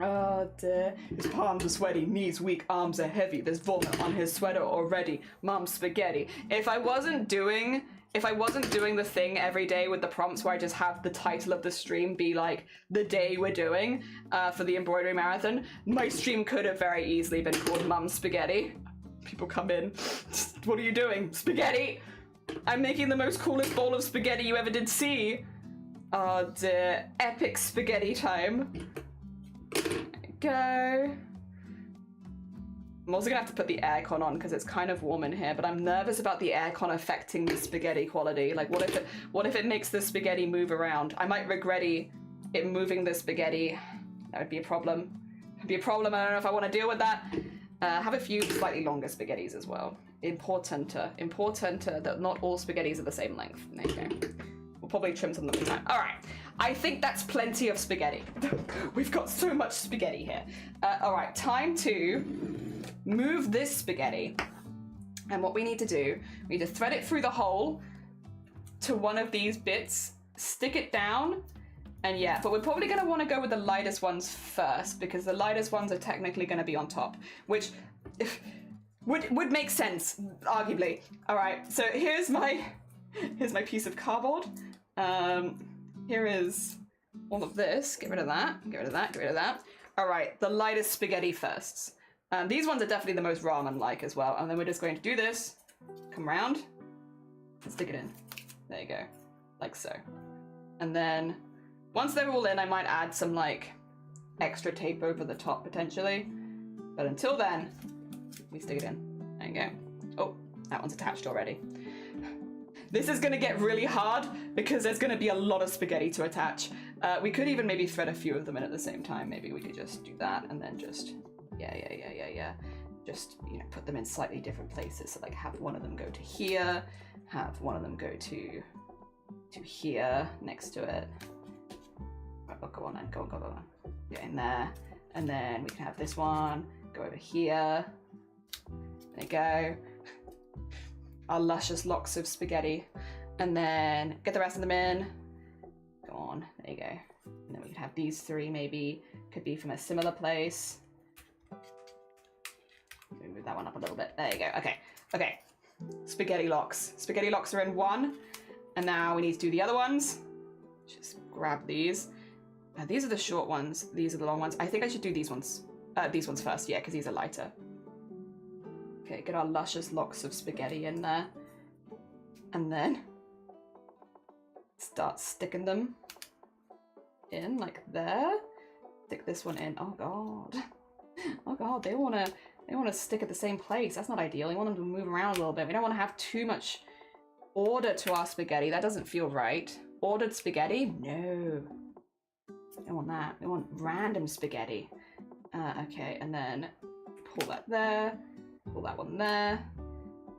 Oh dear. His palms are sweaty, knees weak, arms are heavy. There's vomit on his sweater already. Mom's spaghetti. If I wasn't doing the thing every day with the prompts where I just have the title of the stream be like the day we're doing for the embroidery marathon, my stream could have very easily been called Mom's Spaghetti. People come in. What are you doing? Spaghetti! I'm making the most coolest bowl of spaghetti you ever did see. Oh dear. Epic spaghetti time. There we go. I'm also gonna have to put the aircon on because it's kind of warm in here, but I'm nervous about the aircon affecting the spaghetti quality. Like, what if it makes the spaghetti move around? I might regret it moving the spaghetti. That would be a problem. It'd be a problem. I don't know if I want to deal with that. Have a few slightly longer spaghettis as well. Important that not all spaghettis are the same length. There you go. We'll probably trim some of them in time. All right. I think that's plenty of spaghetti. We've got so much spaghetti here. All right, time to move this spaghetti. And what we need to do, we need to thread it through the hole to one of these bits, stick it down, and yeah, but we're probably gonna wanna go with the lightest ones first because the lightest ones are technically gonna be on top, which would make sense, arguably. All right, so here's my piece of cardboard. Here is all of this. Get rid of that, get rid of that, get rid of that. All right, the lightest spaghetti first. These ones are definitely the most ramen-like as well. And then we're just going to do this, come around, and stick it in. There you go, like so. And then once they're all in, I might add some like extra tape over the top potentially. But until then, we stick it in. There you go. Oh, that one's attached already. This is gonna get really hard because there's gonna be a lot of spaghetti to attach. We could even maybe thread a few of them in at the same time. Maybe we could just do that and then just, yeah. Just, you know, put them in slightly different places. So like have one of them go to here, have one of them go to here next to it. Oh, go on then, go on. Get in there. And then we can have this one go over here. There you go. Our luscious locks of spaghetti, and then get the rest of them in. Go on, there you go. And then we could have these three maybe, could be from a similar place. Let me move that one up a little bit. There you go, okay. Spaghetti locks. Spaghetti locks are in one, and now we need to do the other ones. Just grab these. These are the short ones, these are the long ones. I think I should do these ones first, yeah, because these are lighter. Okay, get our luscious locks of spaghetti in there. And then start sticking them in like there. Stick this one in. Oh god. Oh god, they wanna stick at the same place. That's not ideal. We want them to move around a little bit. We don't want to have too much order to our spaghetti. That doesn't feel right. Ordered spaghetti? No. We don't want that. We want random spaghetti. Okay, and then pull that there. Pull that one there.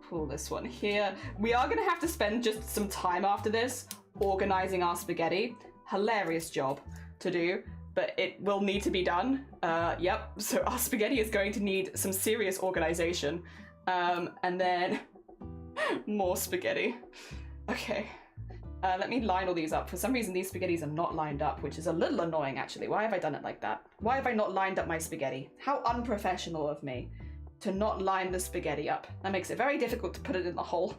Pull this one here. We are gonna have to spend just some time after this organizing our spaghetti. Hilarious job to do, but it will need to be done. Yep, so our spaghetti is going to need some serious organization. And then more spaghetti. Okay, let me line all these up. For some reason, these spaghettis are not lined up, which is a little annoying, actually. Why have I done it like that? Why have I not lined up my spaghetti? How unprofessional of me to not line the spaghetti up. That makes it very difficult to put it in the hole.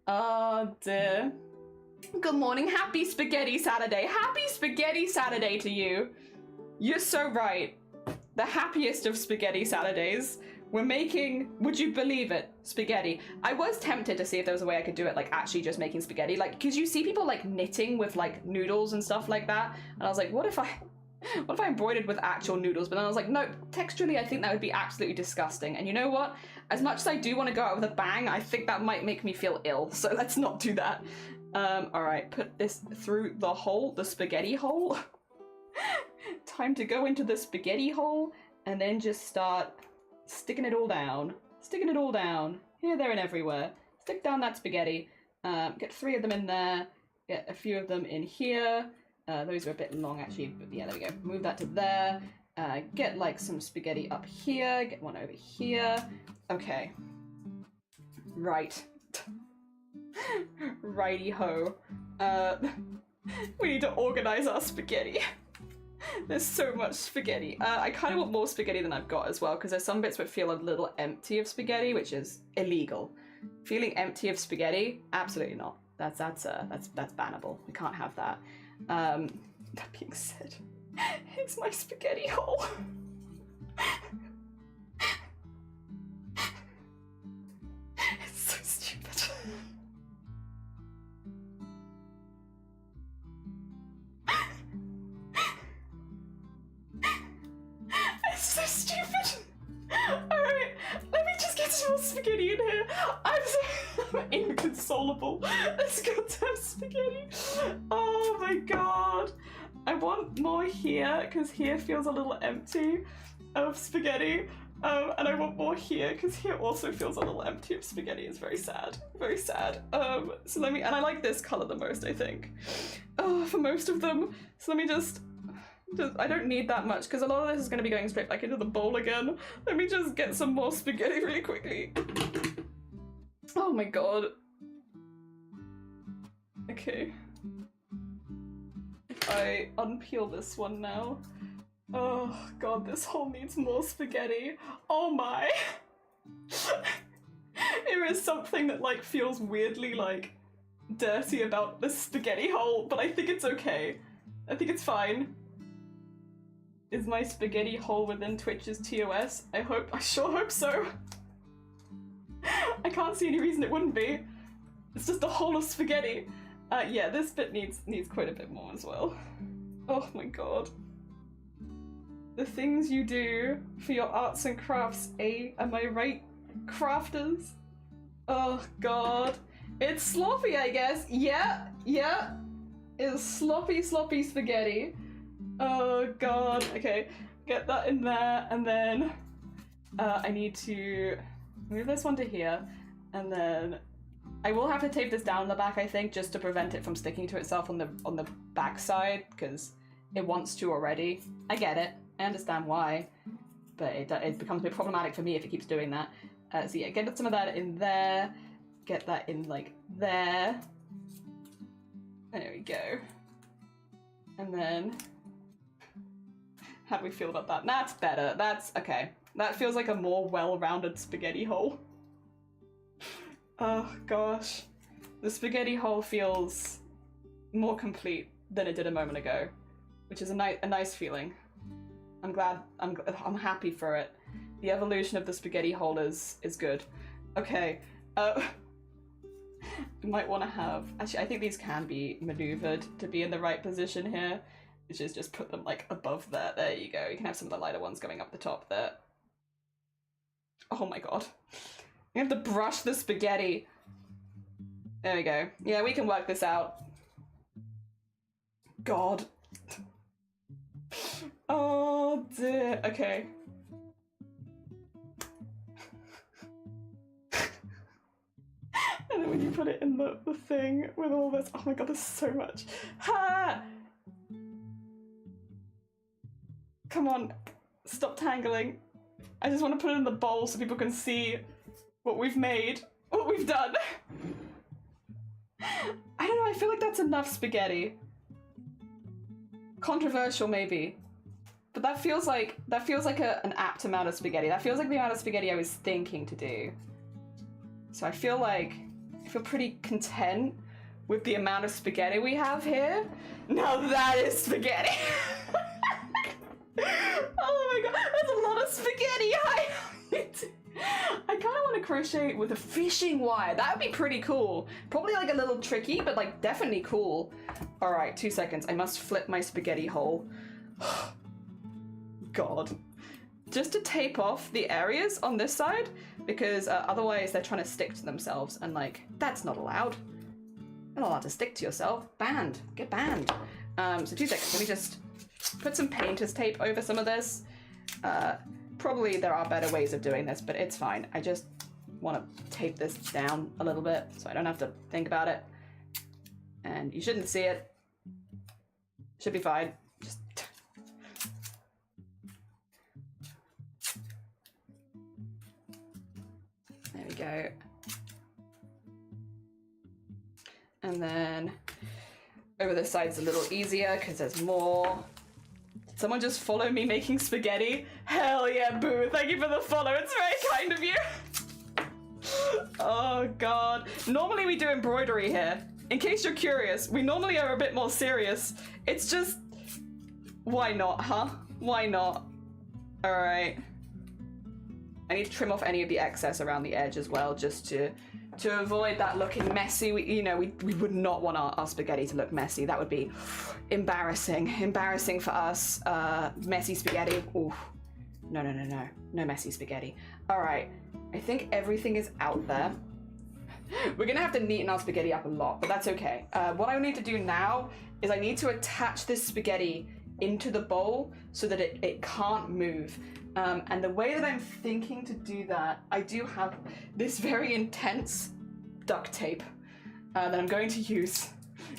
Oh dear. Good morning, happy Spaghetti Saturday. Happy Spaghetti Saturday to you. You're so right. The happiest of Spaghetti Saturdays. We're making, would you believe it, spaghetti. I was tempted to see if there was a way I could do it, like actually just making spaghetti. Like, because you see people like knitting with like noodles and stuff like that. And I was like, what if I embroidered with actual noodles? But then I was like, no, texturally I think that would be absolutely disgusting. And you know what? As much as I do want to go out with a bang, I think that might make me feel ill. So let's not do that. All right, put this through the hole, the spaghetti hole. Time to go into the spaghetti hole and then just start sticking it all down. Sticking it all down. Here, there, and everywhere. Stick down that spaghetti. Get 3 of them in there. Get a few of them in here. Those are a bit long, actually, but yeah, there we go. Move that to there. Get, like, some spaghetti up here. Get one over here. Okay. Right. Righty-ho. We need to organize our spaghetti. There's so much spaghetti. I kind of want more spaghetti than I've got as well, because there's some bits that feel a little empty of spaghetti, which is illegal. Feeling empty of spaghetti? Absolutely not. That's bannable. We can't have that. That being said, here's my spaghetti hole. It's so stupid. It's so stupid. Alright, let me just get some more spaghetti in here. I'm inconsolable. This goddamn spaghetti. Oh my god. I want more here, because here feels a little empty of spaghetti. And I want more here, because here also feels a little empty of spaghetti. It's very sad. Very sad. So let me, and I like this color the most, I think. Oh, for most of them. So let me just I don't need that much, because a lot of this is going to be going straight back into the bowl again. Let me just get some more spaghetti really quickly. Oh my god. Okay. If I unpeel this one now. Oh god, this hole needs more spaghetti. Oh my. There is something that like feels weirdly like dirty about this spaghetti hole, but I think it's okay. I think it's fine. Is my spaghetti hole within Twitch's TOS? I sure hope so. I can't see any reason it wouldn't be. It's just a hole of spaghetti. Yeah, this bit needs quite a bit more as well. Oh my god. The things you do for your arts and crafts, eh? Am I right, crafters? Oh god. It's sloppy, I guess. Yeah. It's sloppy spaghetti. Oh god. Okay, get that in there, and then I need to move this one to here, and then I will have to tape this down the back, I think, just to prevent it from sticking to itself on the back side, because it wants to already. I get it. I understand why, but it becomes a bit problematic for me if it keeps doing that. So yeah, get some of that in there. Get that in like there. There we go. And then, how do we feel about that? That's better. That's okay. That feels like a more well-rounded spaghetti hole. Oh gosh. The spaghetti hole feels more complete than it did a moment ago, which is a nice feeling. I'm glad, I'm happy for it. The evolution of the spaghetti hole is good. Okay. We might want to have... Actually, I think these can be maneuvered to be in the right position here. Which is just put them, like, above there. There you go. You can have some of the lighter ones going up the top there. Oh my god. You have to brush the spaghetti. There we go. Yeah, we can work this out. God. Oh dear. Okay. And then when you put it in the thing with all this, oh my god, there's so much. Ha! Come on, stop tangling. I just want to put it in the bowl so people can see what we've made, what we've done. I don't know, I feel like that's enough spaghetti. Controversial maybe, but that feels like an apt amount of spaghetti. That feels like the amount of spaghetti I was thinking to do. So I feel pretty content with the amount of spaghetti we have here. Now that is spaghetti. Oh my god, that's a lot of spaghetti. I kind of want to crochet with a fishing wire. That would be pretty cool. Probably like a little tricky, but like definitely cool. All right, 2 seconds. I must flip my spaghetti hole. God. Just to tape off the areas on this side, because otherwise they're trying to stick to themselves, and like, that's not allowed. You're not allowed to stick to yourself. Banned. Get banned. So 2 seconds. Let me just put some painter's tape over some of this. Probably there are better ways of doing this, but it's fine. I just want to tape this down a little bit so I don't have to think about it. And you shouldn't see it. Should be fine. Just... There we go. And then over this side's a little easier because there's more. Someone just follow me making spaghetti? Hell yeah, Boo. Thank you for the follow. It's very kind of you. Oh, God. Normally we do embroidery here. In case you're curious, we normally are a bit more serious. It's just... Why not, huh? Why not? All right. I need to trim off any of the excess around the edge as well, just to avoid that looking messy. We would not want our spaghetti to look messy. That would be embarrassing for us. Messy spaghetti. Ooh, no messy spaghetti. All right, I think everything is out there. We're gonna have to neaten our spaghetti up a lot, but that's okay. What I need to do now is I need to attach this spaghetti into the bowl so that it can't move. And the way that I'm thinking to do that, I do have this very intense duct tape that I'm going to use.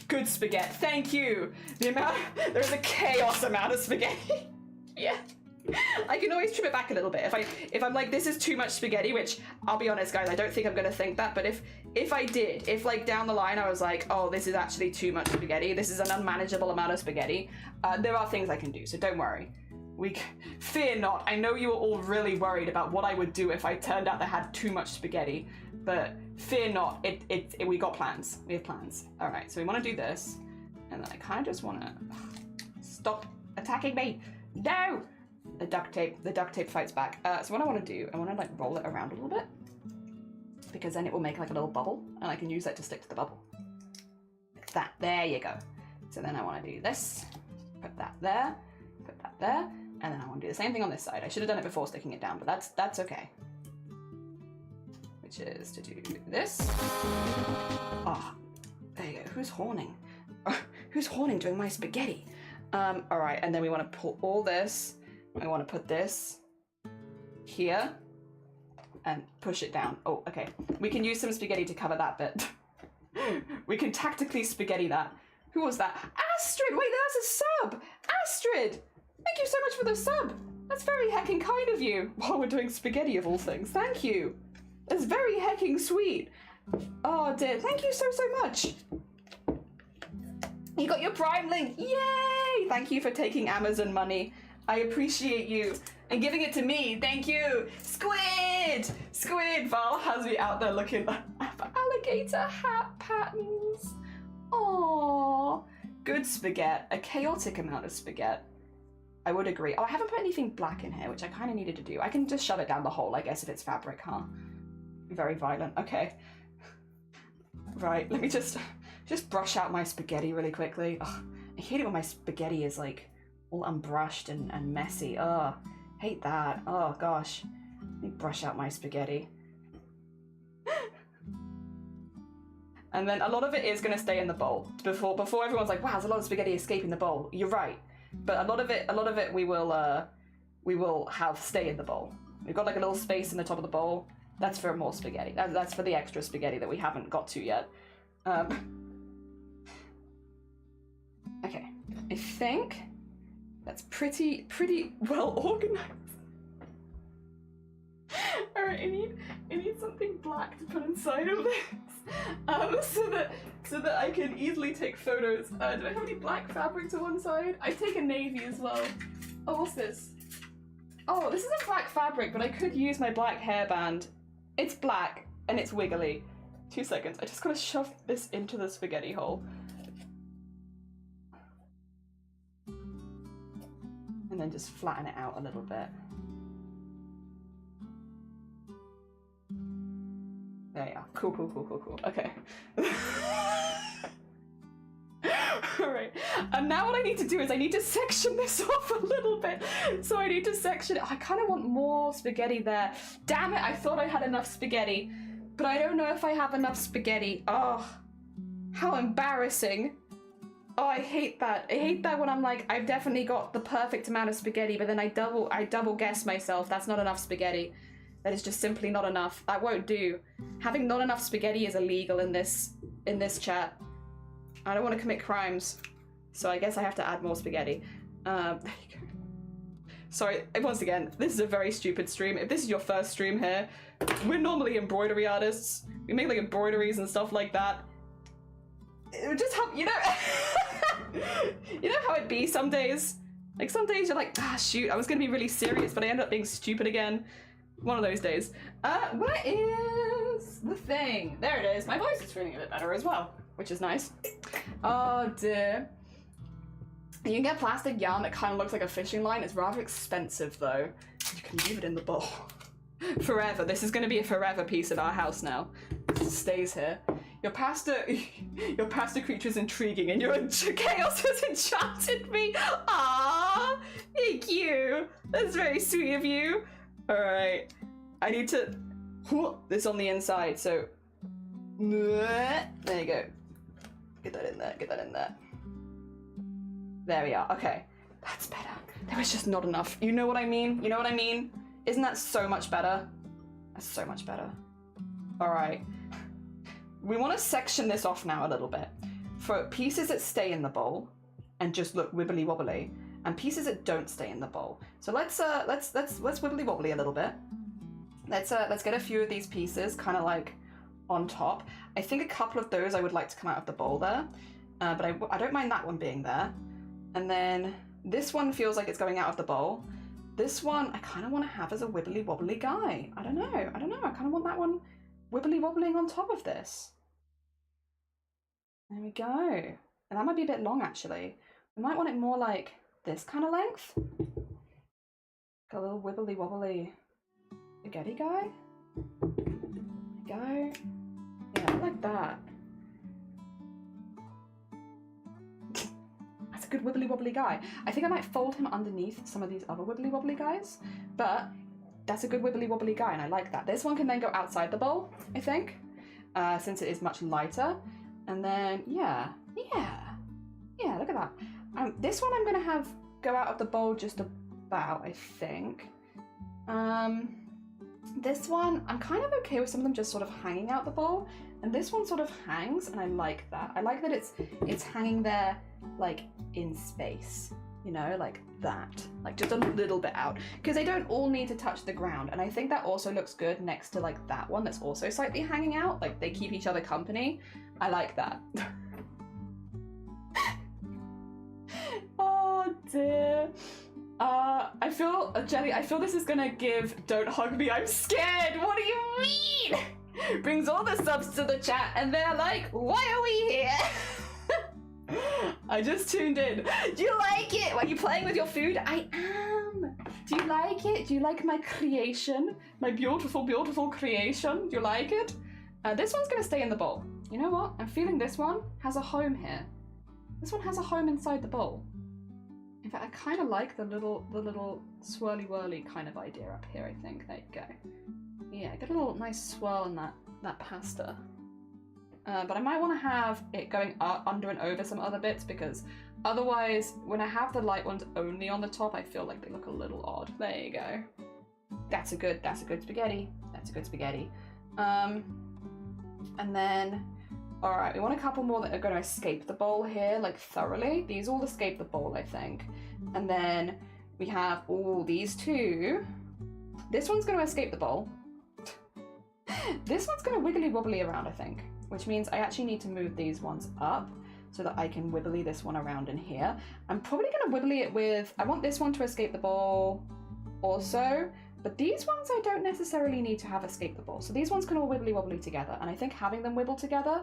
Good spaghetti, thank you! There's a chaos amount of spaghetti. Yeah. I can always trim it back a little bit. If I'm like, this is too much spaghetti, which I'll be honest guys, I don't think I'm gonna think that, but if I did, if like down the line I was like, oh, this is actually too much spaghetti, this is an unmanageable amount of spaghetti, there are things I can do, so don't worry. Fear not. I know you were all really worried about what I would do if I turned out I had too much spaghetti, but fear not. We got plans. We have plans. All right, so we want to do this, and then I kind of just want to stop attacking me. No, the duct tape fights back. So what I want to do, I want to like roll it around a little bit, because then it will make like a little bubble, and I can use that to stick to the bubble. Like that. There you go. So then I want to do this. Put that there. Put that there. And then I want to do the same thing on this side. I should have done it before sticking it down, but that's okay. Which is to do this. Ah, there you go. Who's horning? Who's horning during my spaghetti? All right, and then we want to pull all this. I want to put this here and push it down. Oh, okay. We can use some spaghetti to cover that bit. We can tactically spaghetti that. Who was that? Astrid! Wait, that's a sub! Astrid! Thank you so much for the sub! That's very hecking kind of you. While we're doing spaghetti of all things. Thank you. That's very hecking sweet. Oh dear, thank you so much. You got your Prime link. Yay! Thank you for taking Amazon money. I appreciate you. And giving it to me. Thank you. Squid! Squid! Val has me out there looking for alligator hat patterns. Aww. Good spaghetti. A chaotic amount of spaghetti. I would agree. Oh, I haven't put anything black in here, which I kind of needed to do. I can just shove it down the hole, I guess, if it's fabric, huh? Very violent. Okay. Right, let me just brush out my spaghetti really quickly. Ugh, I hate it when my spaghetti is like all unbrushed and messy. Ugh, hate that. Oh gosh. Let me brush out my spaghetti. And then a lot of it is gonna stay in the bowl. Before everyone's like, wow, there's a lot of spaghetti escaping the bowl. You're right. But a lot of it we will have stay in the bowl. We've got like a little space in the top of the bowl. That's for more spaghetti. That's for the extra spaghetti that we haven't got to yet. Okay, I think that's pretty well organized. All right, I need something black to put inside of this, so that I can easily take photos. Do I have any black fabric to one side? I take a navy as well. Oh, what's this? Oh, this isn't black fabric, but I could use my black hairband. It's black and it's wiggly. 2 seconds. I just gotta shove this into the spaghetti hole. And then just flatten it out a little bit. There you are. Cool. Okay. Alright. And now what I need to do is I need to section this off a little bit. So I need to section it. I kind of want more spaghetti there. Damn it, I thought I had enough spaghetti. But I don't know if I have enough spaghetti. Oh, how embarrassing. Oh, I hate that. I hate that when I'm like, I've definitely got the perfect amount of spaghetti, but then I double guess myself. That's not enough spaghetti. That is just simply not enough. That won't do. Having not enough spaghetti is illegal in this chat. I don't want to commit crimes, so I guess I have to add more spaghetti. There you go. Sorry, once again, this is a very stupid stream. If this is your first stream here, we're normally embroidery artists. We make like embroideries and stuff like that. It would just help, you know, you know how it be some days? Like some days you're like, ah, shoot, I was gonna be really serious, but I end up being stupid again. One of those days. Where is the thing? There it is. My voice is feeling a bit better as well, which is nice. Oh dear. You can get plastic yarn that kind of looks like a fishing line. It's rather expensive though. You can leave it in the bowl. Forever. This is going to be a forever piece in our house now. It stays here. Your pasta creature is intriguing and your chaos has enchanted me. Aww, thank you. That's very sweet of you. All right, I need to this on the inside. So there you go. Get that in there. Get that in there. There we are. Okay, that's better. There was just not enough. You know what I mean? You know what I mean? Isn't that so much better? That's so much better. All right. We want to section this off now a little bit. For pieces that stay in the bowl and just look wibbly wobbly, and pieces that don't stay in the bowl. So let's wibbly wobbly a little bit. Let's get a few of these pieces kind of like on top. I think a couple of those I would like to come out of the bowl there, but I don't mind that one being there. And then this one feels like it's going out of the bowl. This one I kind of want to have as a wibbly wobbly guy. I don't know. I kind of want that one wibbly wobbling on top of this. There we go. And that might be a bit long actually. We might want it more like this kind of length. Got a little wibbly wobbly spaghetti guy. There we go. Yeah, I like that. That's a good wibbly wobbly guy. I think I might fold him underneath some of these other wibbly wobbly guys, but that's a good wibbly wobbly guy and I like that. This one can then go outside the bowl, I think, since it is much lighter. And then, yeah, look at that. This one I'm gonna have go out of the bowl just about, I think. This one, I'm kind of okay with some of them just sort of hanging out the bowl. And this one sort of hangs, and I like that. I like that it's hanging there, like, in space. You know, like that. Like, just a little bit out. Because they don't all need to touch the ground. And I think that also looks good next to, like, that one that's also slightly hanging out. Like, they keep each other company. I like that. Oh, dear. I feel, Jelly, I feel this is gonna give Don't Hug Me, I'm Scared. What do you mean? Brings all the subs to the chat and they're like, why are we here? I just tuned in. Do you like it? Are you playing with your food? I am. Do you like it? Do you like my creation? My beautiful, beautiful creation? Do you like it? This one's gonna stay in the bowl. You know what? I'm feeling this one has a home here. This one has a home inside the bowl. In fact, I kind of like the little swirly whirly kind of idea up here, I think. There you go. Yeah, get a little nice swirl in that pasta. But I might want to have it going under and over some other bits, because otherwise, when I have the light ones only on the top, I feel like they look a little odd. There you go. That's a good spaghetti. That's a good spaghetti. And then, all right, we want a couple more that are going to escape the bowl here, like thoroughly. These all escape the bowl, I think. And then we have all these two. This one's going to escape the bowl. This one's going to wiggly wobbly around, I think, which means I actually need to move these ones up so that I can wibbly this one around in here. I'm probably going to wibbly it with, I want this one to escape the bowl also, but these ones I don't necessarily need to have escape the bowl. So these ones can all wibbly wobbly together, and I think having them wibble together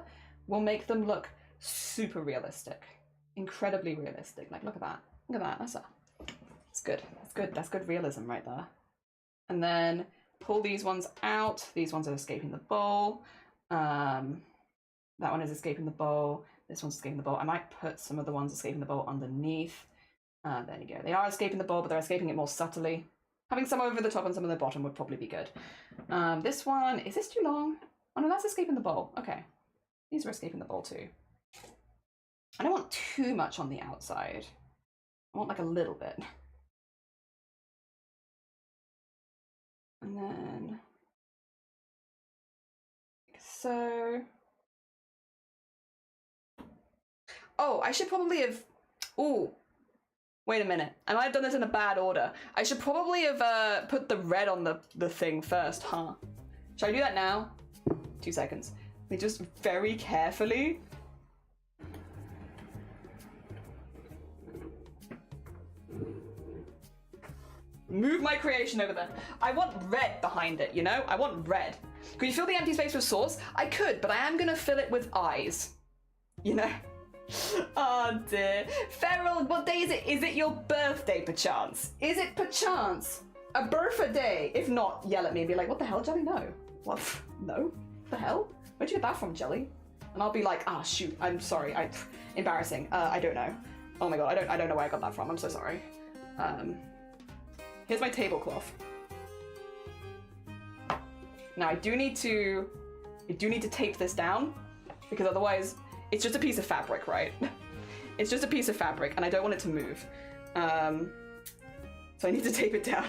will make them look super realistic, incredibly realistic. Like, look at that. Look at that. That's good. That's good. That's good realism right there. And then pull these ones out. These ones are escaping the bowl. That one is escaping the bowl. This one's escaping the bowl. I might put some of the ones escaping the bowl underneath. There you go. They are escaping the bowl, but they're escaping it more subtly. Having some over the top and some on the bottom would probably be good. This one, is this too long? Oh no, that's escaping the bowl. Okay. These are escaping the bowl too. I don't want too much on the outside. I want like a little bit. And then, like so. Oh, I should probably have, ooh. Wait a minute, I might have done this in a bad order. I should probably have put the red on the thing first, huh? Should I do that now? 2 seconds. Let me just very carefully. Move my creation over there. I want red behind it, you know? I want red. Could you fill the empty space with sauce? I could, but I am gonna fill it with eyes. You know? Oh dear. Feral, what day is it? Is it your birthday, perchance? Is it perchance a birthday? If not, yell at me and be like, what the hell, Jelly? No. What? No? What the hell? Where'd you get that from, Jelly? And I'll be like, ah, shoot, I'm sorry. Embarrassing. I don't know. Oh my god, I don't know where I got that from. I'm so sorry. Here's my tablecloth. Now I do need to tape this down, because otherwise it's just a piece of fabric, right? It's just a piece of fabric and I don't want it to move. So I need to tape it down.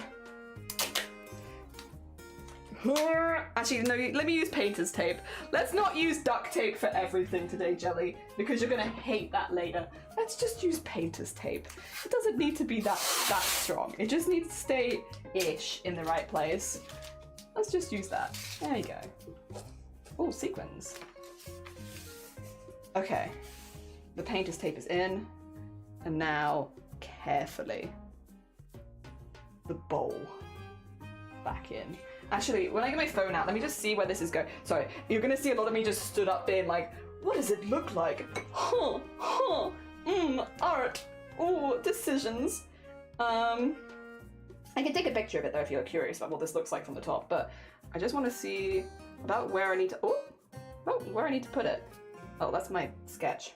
Actually, no, let me use painter's tape. Let's not use duct tape for everything today, Jelly, because you're gonna hate that later. Let's just use painter's tape. It doesn't need to be that strong. It just needs to stay-ish in the right place. Let's just use that. There you go. Oh, sequins. Okay, the painter's tape is in, and now, carefully, the bowl back in. Actually, when I get my phone out, let me just see where this is going. Sorry, you're gonna see a lot of me just stood up being like, what does it look like? Art, ooh, decisions. I can take a picture of it though if you're curious about what this looks like from the top, but I just want to see about where I need to, where I need to put it. Oh, that's my sketch.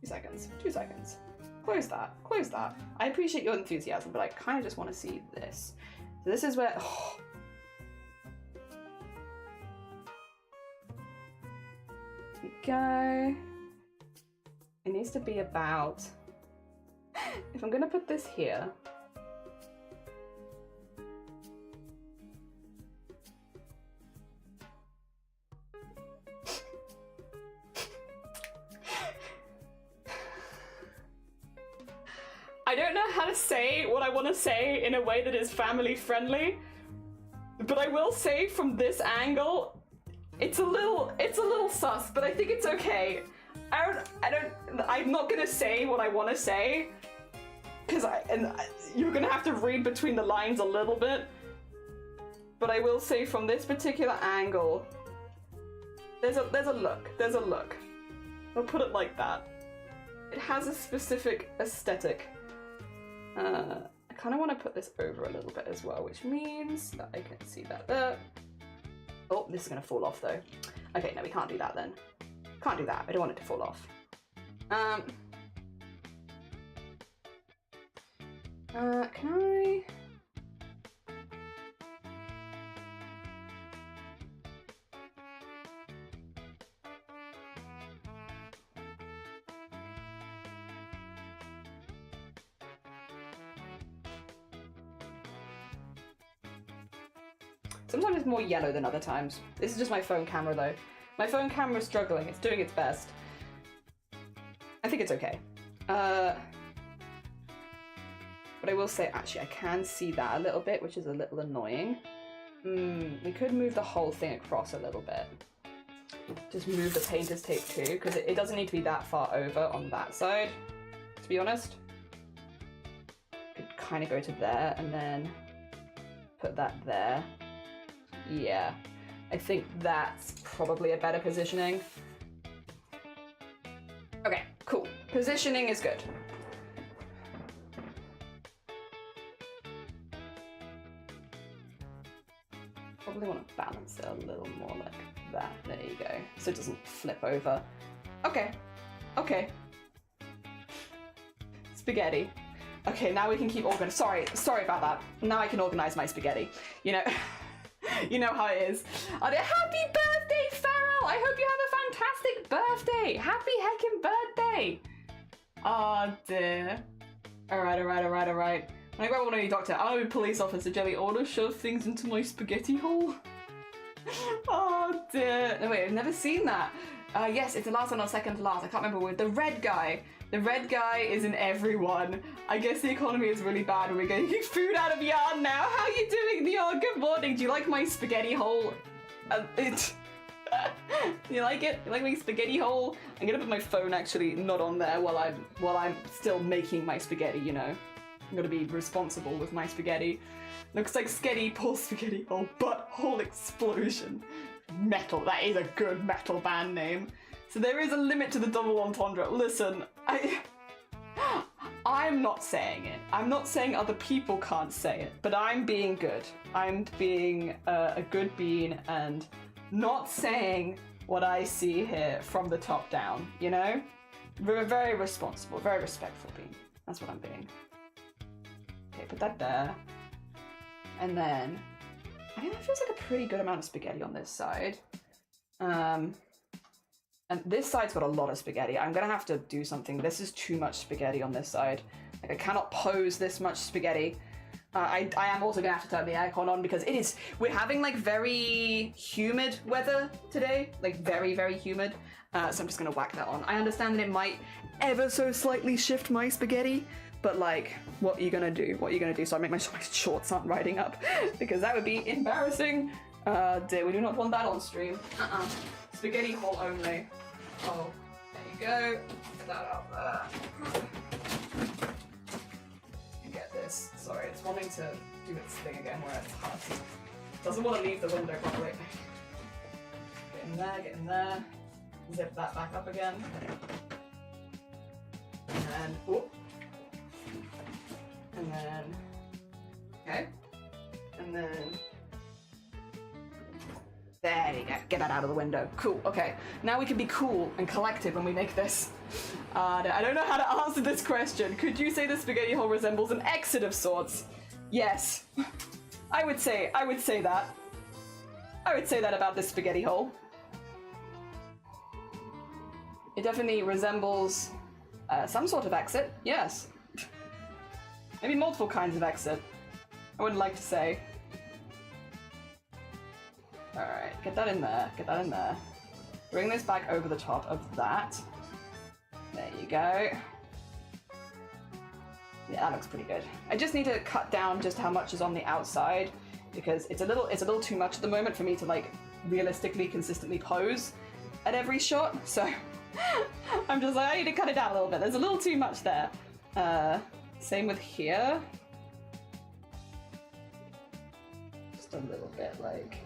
2 seconds. 2 seconds. Close that. Close that. I appreciate your enthusiasm, but I kind of just want to see this. So this is where... Oh. There we go. It needs to be about... If I'm going to put this here... I don't know how to say what I want to say in a way that is family friendly, but I will say from this angle, it's a little sus, but I think it's okay. I'm not gonna say what I want to say, because you're gonna have to read between the lines a little bit, but I will say from this particular angle, there's a look. I'll put it like that. It has a specific aesthetic. I kind of want to put this over a little bit as well, which means that I can see that there. Oh, this is going to fall off though. Okay, no, we can't do that then. Can't do that. I don't want it to fall off. Can I? Sometimes it's more yellow than other times. This is just my phone camera though. My phone camera is struggling. It's doing its best. I think it's okay. But I will say, actually, I can see that a little bit, which is a little annoying. We could move the whole thing across a little bit. Just move the painter's tape too, because it doesn't need to be that far over on that side, to be honest. Could kind of go to there and then put that there. Yeah, I think that's probably a better positioning. Okay, cool. Positioning is good. Probably want to balance it a little more like that. There you go. So it doesn't flip over. Okay. Okay. Spaghetti. Okay, now we can keep organized. Sorry about that. Now I can organize my spaghetti. You know, you know how it is. Happy birthday, Farrell! I hope you have a fantastic birthday. Happy heckin' birthday. Oh dear. Alright. When I grab one of you, doctor, I'm a police officer. Jelly order shove things into my spaghetti hole. Oh dear. No wait, I've never seen that. Yes, it's the last one or second to last. I can't remember what. The red guy. The red guy is in everyone. I guess the economy is really bad and we're getting food out of yarn now. How are you doing, Leon? Good morning. Do you like my spaghetti hole? You like it? You like my spaghetti hole? I'm gonna put my phone actually not on there while I'm still making my spaghetti, you know. I'm gonna be responsible with my spaghetti. Looks like Sketty Paul Spaghetti Hole Butthole Explosion. Metal, that is a good metal band name. So there is a limit to the double entendre. Listen, I'm not saying it. I'm not saying other people can't say it, but I'm being good. I'm being a good bean and not saying what I see here from the top down, you know? We're very responsible, very respectful bean. That's what I'm being. Okay, put that there. And then, I think that feels like a pretty good amount of spaghetti on this side. And this side's got a lot of spaghetti. I'm gonna have to do something. This is too much spaghetti on this side. Like, I cannot pose this much spaghetti. I am also gonna have to turn the aircon on because we're having like very humid weather today. Like very, very humid. So I'm just gonna whack that on. I understand that it might ever so slightly shift my spaghetti, but like, what are you gonna do? What are you gonna do? So I make my shorts aren't riding up because that would be embarrassing. Dear, we do not want that on stream. Spaghetti hole only. Oh, there you go. Get that out there. You get this. Sorry, it's wanting to do its thing again where it's hard. Doesn't want to leave the window properly. Get in there. Zip that back up again. And whoop. And then, okay. And then, there you go. Get that out of the window. Cool. Okay. Now we can be cool and collected when we make this. I don't know how to answer this question. Could you say the spaghetti hole resembles an exit of sorts? Yes. I would say that. I would say that about this spaghetti hole. It definitely resembles some sort of exit. Yes. Maybe multiple kinds of exit. I would like to say. Alright, get that in there, get that in there. Bring this back over the top of that. There you go. Yeah, that looks pretty good. I just need to cut down just how much is on the outside because it's a little too much at the moment for me to like realistically, consistently pose at every shot. So I'm just like, I need to cut it down a little bit. There's a little too much there. Same with here. Just a little bit like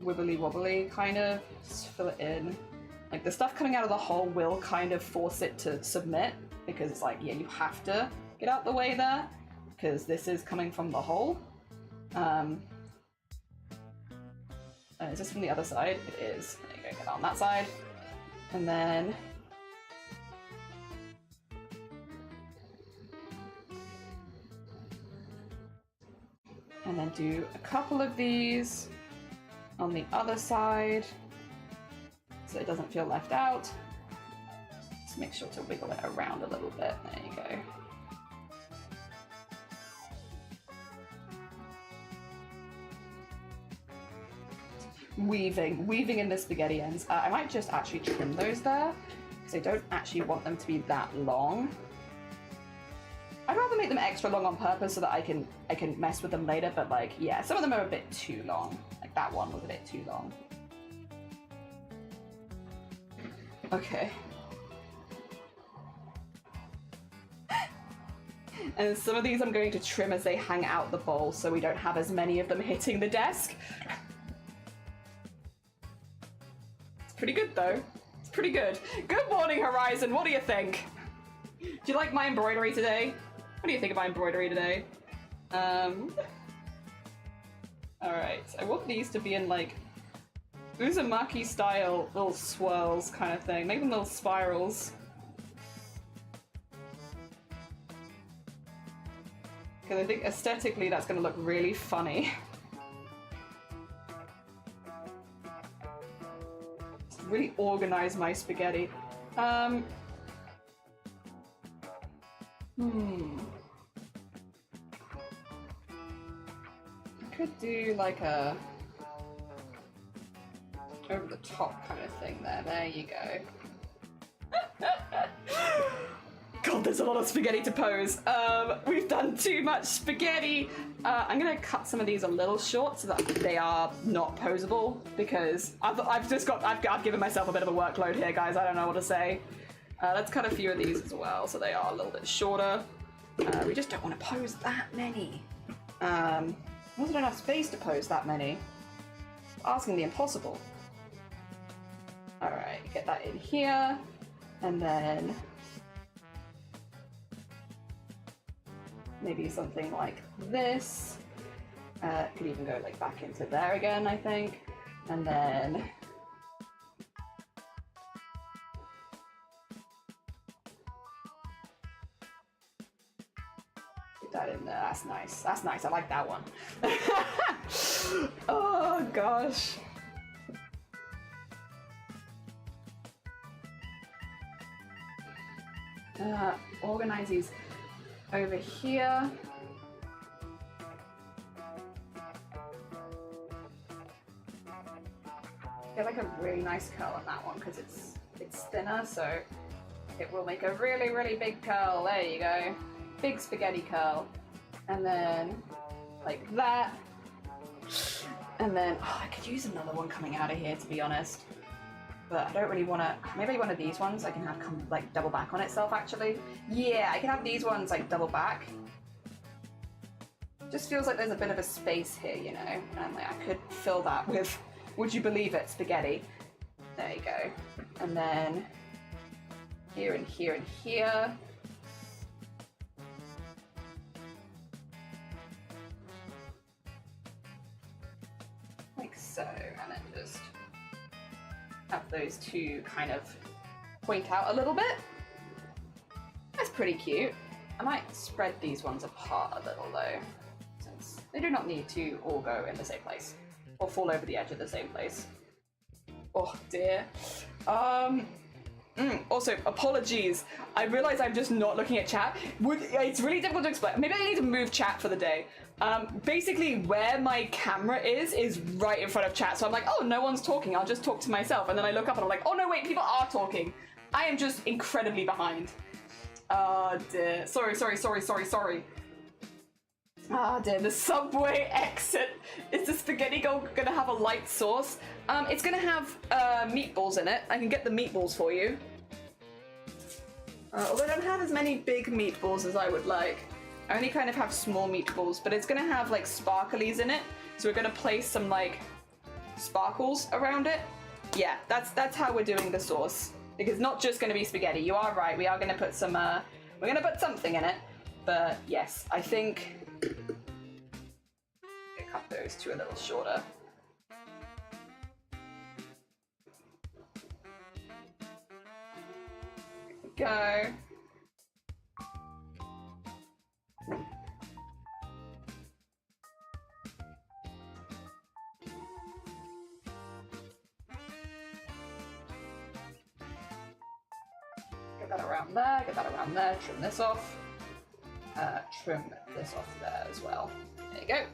wibbly wobbly kind of. Just fill it in. Like, the stuff coming out of the hole will kind of force it to submit, because it's like, yeah, you have to get out the way there, because this is coming from the hole. Is this from the other side? It is. There you go, get on that side. And then... and then do a couple of these on the other side, so it doesn't feel left out. Just make sure to wiggle it around a little bit. There you go. Weaving in the spaghetti ends. I might just actually trim those there, because I don't actually want them to be that long. I'd rather make them extra long on purpose so that I can mess with them later, but like, yeah, some of them are a bit too long. Like that one was a bit too long. Okay. And some of these I'm going to trim as they hang out the bowl so we don't have as many of them hitting the desk. It's pretty good though. It's pretty good. Good morning, Horizon. What do you think? Do you like my embroidery today? What do you think of my embroidery today? Alright, I want these to be in like Uzumaki style little swirls kind of thing. Make them little spirals. Because I think aesthetically that's going to look really funny. Really organize my spaghetti. I could do like a over the top kind of thing there. There you go. God, there's a lot of spaghetti to pose. We've done too much spaghetti. I'm gonna cut some of these a little short so that they are not posable, because I've given myself a bit of a workload here, guys. I don't know what to say. Let's cut a few of these as well so they are a little bit shorter. We just don't want to pose that many. Wasn't enough space to pose that many. Asking the impossible. Alright, get that in here, and then maybe something like this. Could even go like back into there again, I think. And then get that in there. That's nice. That's nice. I like that one. Oh gosh. Organize these over here. Get like a really nice curl on that one because it's thinner, so it will make a really, really big curl. There you go. Big spaghetti curl. And then like that. And then I could use another one coming out of here, to be honest. But I don't really want to. Maybe one of these ones I can have come like double back on itself, actually. Yeah, I can have these ones like double back. Just feels like there's a bit of a space here, you know, and like I could fill that with, would you believe it, spaghetti. There you go. And then here and here and here. Like so, and then just have those two kind of point out a little bit. That's pretty cute. I might spread these ones apart a little though, since they do not need to all go in the same place or fall over the edge of the same place. Oh dear. Also, apologies. I realize I'm just not looking at chat. It's really difficult to explain. Maybe I need to move chat for the day. Basically, where my camera is right in front of chat. So I'm like, oh, no one's talking. I'll just talk to myself. And then I look up and I'm like, oh, no, wait, people are talking. I am just incredibly behind. Oh, dear. Sorry. Ah, dear. The subway exit. Is the spaghetti gonna have a light sauce? It's gonna have meatballs in it. I can get the meatballs for you. Although I don't have as many big meatballs as I would like. I only kind of have small meatballs, but it's gonna have like sparklies in it. So we're gonna place some like sparkles around it. Yeah, that's how we're doing the sauce. Because it's not just going to be spaghetti. You are right. We are going to put some. We're going to put something in it. But yes, I think. Cut those two a little shorter. There we go. Get that around there, get that around there, trim this off. Trim this off there as well. There you go.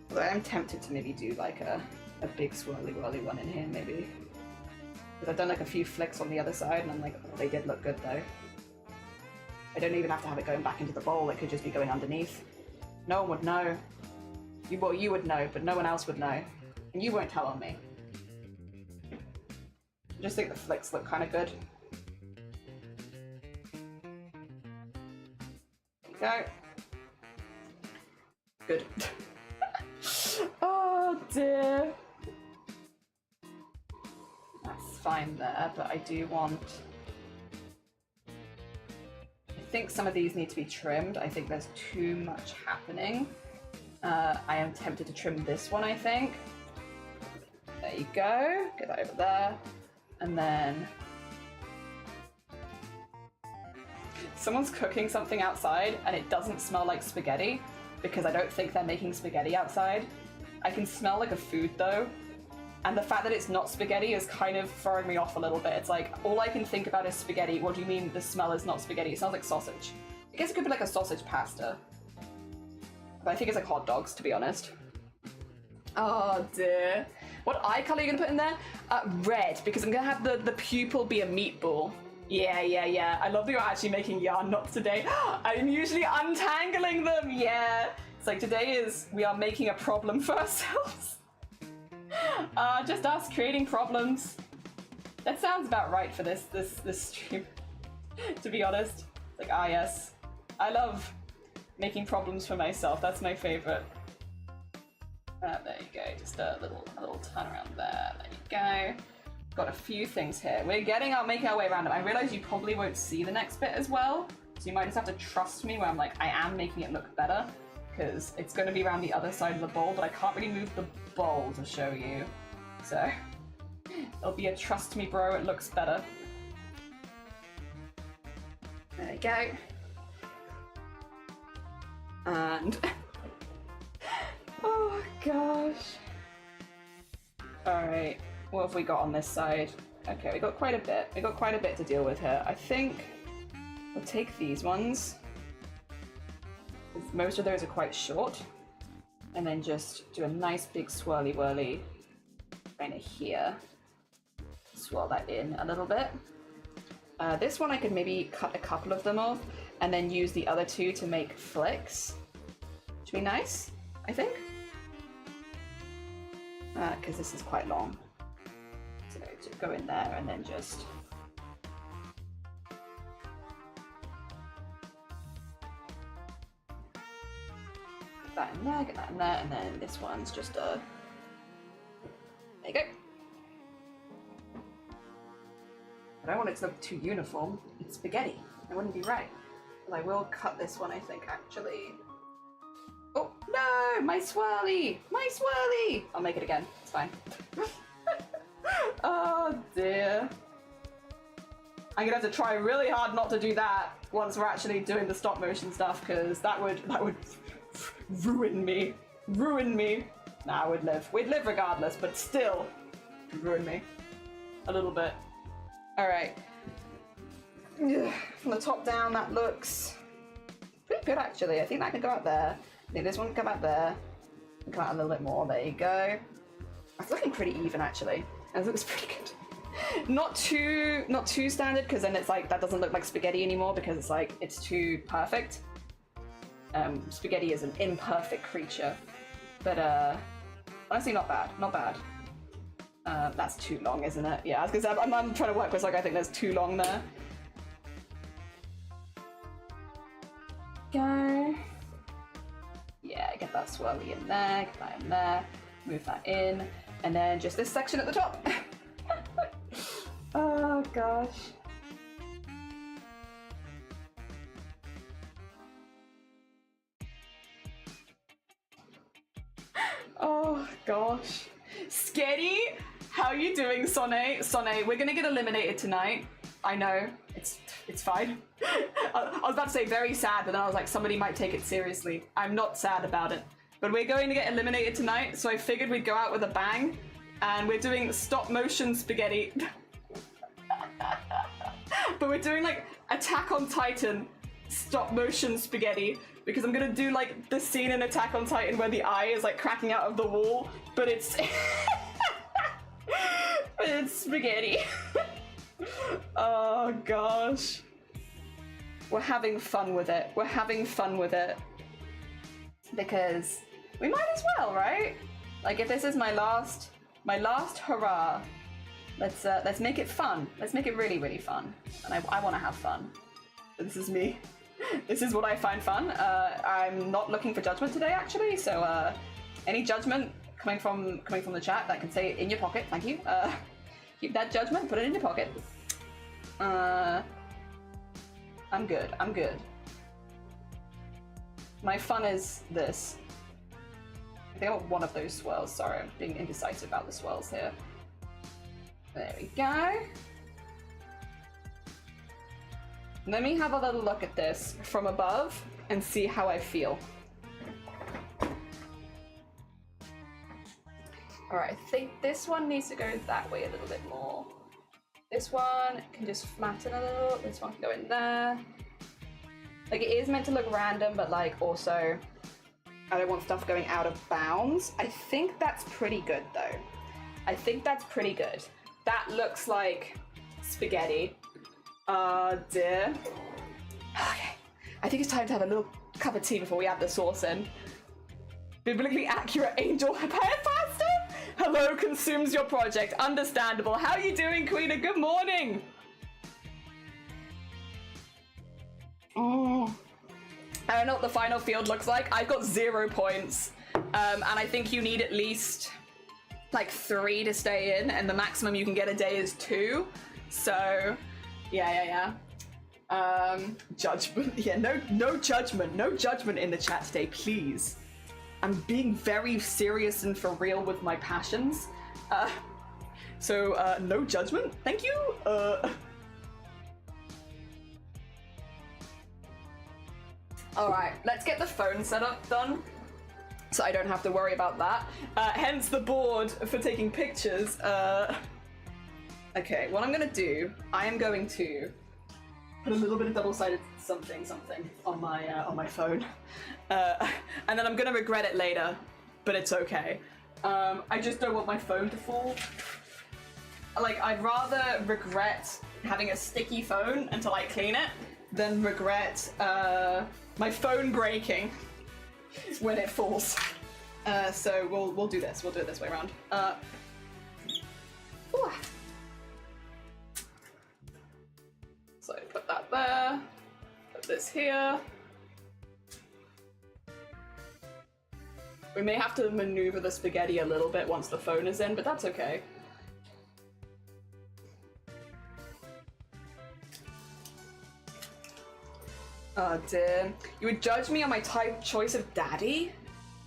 Although I am tempted to maybe do like a big swirly whirly one in here, maybe. Because I've done like a few flicks on the other side and I'm like, oh, they did look good though. I don't even have to have it going back into the bowl, it could just be going underneath. No one would know. Well, you would know, but no one else would know. And you won't tell on me. I just think the flicks look kind of good. There you go. Good. Oh dear. That's fine there, but I do want... I think some of these need to be trimmed. I think there's too much happening. I am tempted to trim this one, I think. There you go. Get that over there. And then... Someone's cooking something outside and it doesn't smell like spaghetti because I don't think they're making spaghetti outside. I can smell like a food though. And the fact that it's not spaghetti is kind of throwing me off a little bit. It's like, all I can think about is spaghetti. What do you mean the smell is not spaghetti? It smells like sausage. I guess it could be like a sausage pasta. But I think it's like hot dogs, to be honest. Oh dear. What eye color are you gonna put in there? Red, because I'm gonna have the pupil be a meatball. Yeah. I love that you're actually making yarn knots today. I'm usually untangling them, yeah. It's like we are making a problem for ourselves. Just us creating problems. That sounds about right for this stream, to be honest. It's like, yes. I love making problems for myself, that's my favorite. There you go, just a little turn around there, there you go. Got a few things here. We're making our way around them. I realize you probably won't see the next bit as well, so you might just have to trust me where I'm like, I am making it look better, because it's going to be around the other side of the bowl, but I can't really move the bowl to show you. So, it'll be a trust me bro, it looks better. There you go. And... oh gosh. Alright. What have we got on this side? Okay, we got quite a bit. We got quite a bit to deal with here. I think we'll take these ones. Most of those are quite short. And then just do a nice big swirly whirly kind of here. Swirl that in a little bit. This one I could maybe cut a couple of them off and then use the other two to make flicks. Which would be nice, I think. Because this is quite long. So just go in there and then just... get that in there, and then this one's just a... there you go. I don't want it to look too uniform. It's spaghetti. It wouldn't be right. But I will cut this one, I think, actually. Oh, no! My swirly! My swirly! I'll make it again. It's fine. Oh, dear. I'm gonna have to try really hard not to do that once we're actually doing the stop motion stuff, because that would ruin me. Ruin me. Nah, I would live. We'd live regardless, but still ruin me. A little bit. Alright. From the top down, that looks pretty good, actually. I think that could go out there. I think this one can come out there. And come out a little bit more. There you go. That's looking pretty even, actually. And it looks pretty good. Not too standard, because then it's like, that doesn't look like spaghetti anymore, because it's like, it's too perfect. Spaghetti is an imperfect creature. But, honestly, not bad. Not bad. That's too long, isn't it? Yeah, I was gonna say, I'm trying to work with, like, I think there's too long there. Go. Yeah, get that swirly in there, get that in there, move that in. And then just this section at the top. Oh gosh. Oh gosh. Sketty, how you doing, Sonne? Sonne, we're gonna get eliminated tonight. I know, it's fine. I was about to say very sad, but then I was like, somebody might take it seriously. I'm not sad about it. But we're going to get eliminated tonight, so I figured we'd go out with a bang. And we're doing stop motion spaghetti. But we're doing like Attack on Titan stop motion spaghetti. Because I'm gonna do like the scene in Attack on Titan where the eye is like cracking out of the wall, but it's but it's spaghetti. Oh gosh. We're having fun with it. We're having fun with it. Because we might as well, right? Like if this is my last hurrah, let's make it fun. Let's make it really, really fun. And I wanna have fun. This is me. This is what I find fun. I'm not looking for judgment today, actually. So any judgment coming from the chat, that can say in your pocket. Thank you. Keep that judgment. Put it in your pocket. I'm good. I'm good. My fun is this. I think I want one of those swirls. Sorry, I'm being indecisive about the swirls here. There we go. Let me have a little look at this from above and see how I feel. Alright, I think this one needs to go that way a little bit more. This one can just flatten a little. This one can go in there. Like, it is meant to look random, but like also I don't want stuff going out of bounds. I think that's pretty good though. I think that's pretty good. That looks like spaghetti. Dear. Okay. I think it's time to have a little cup of tea before we add the sauce in. Biblically accurate angel hair faster? Hello, consumes your project. Understandable. How are you doing, Queena? Good morning. Oh. I don't know what the final field looks like. I've got 0 points. And I think you need at least like 3 to stay in, and the maximum you can get a day is 2. So yeah. Judgment. Yeah, no judgment. No judgment in the chat today, please. I'm being very serious and for real with my passions. So no judgment. Thank you. All right, let's get the phone setup done, so I don't have to worry about that. Hence the board for taking pictures. Okay, what I'm gonna do, I am going to put a little bit of double-sided something on my phone, and then I'm gonna regret it later, but it's okay. I just don't want my phone to fall. Like, I'd rather regret having a sticky phone until I clean it than regret my phone breaking when it falls. So we'll do this. We'll do it this way around. So put that there. Put this here. We may have to maneuver the spaghetti a little bit once the phone is in, but that's okay. Oh dear. You would judge me on my choice of daddy?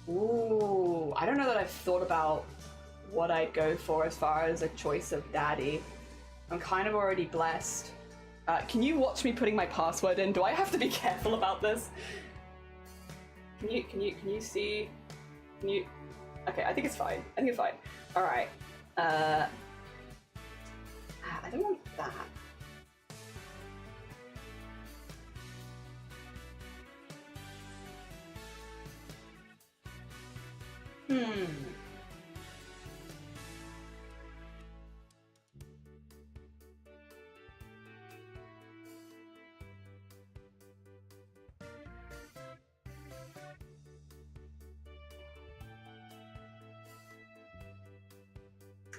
Ooh, I don't know that I've thought about what I'd go for as far as a choice of daddy. I'm kind of already blessed. Can you watch me putting my password in? Do I have to be careful about this? Can you see? Can you? Okay, I think it's fine. I think it's fine. All right. I don't want that.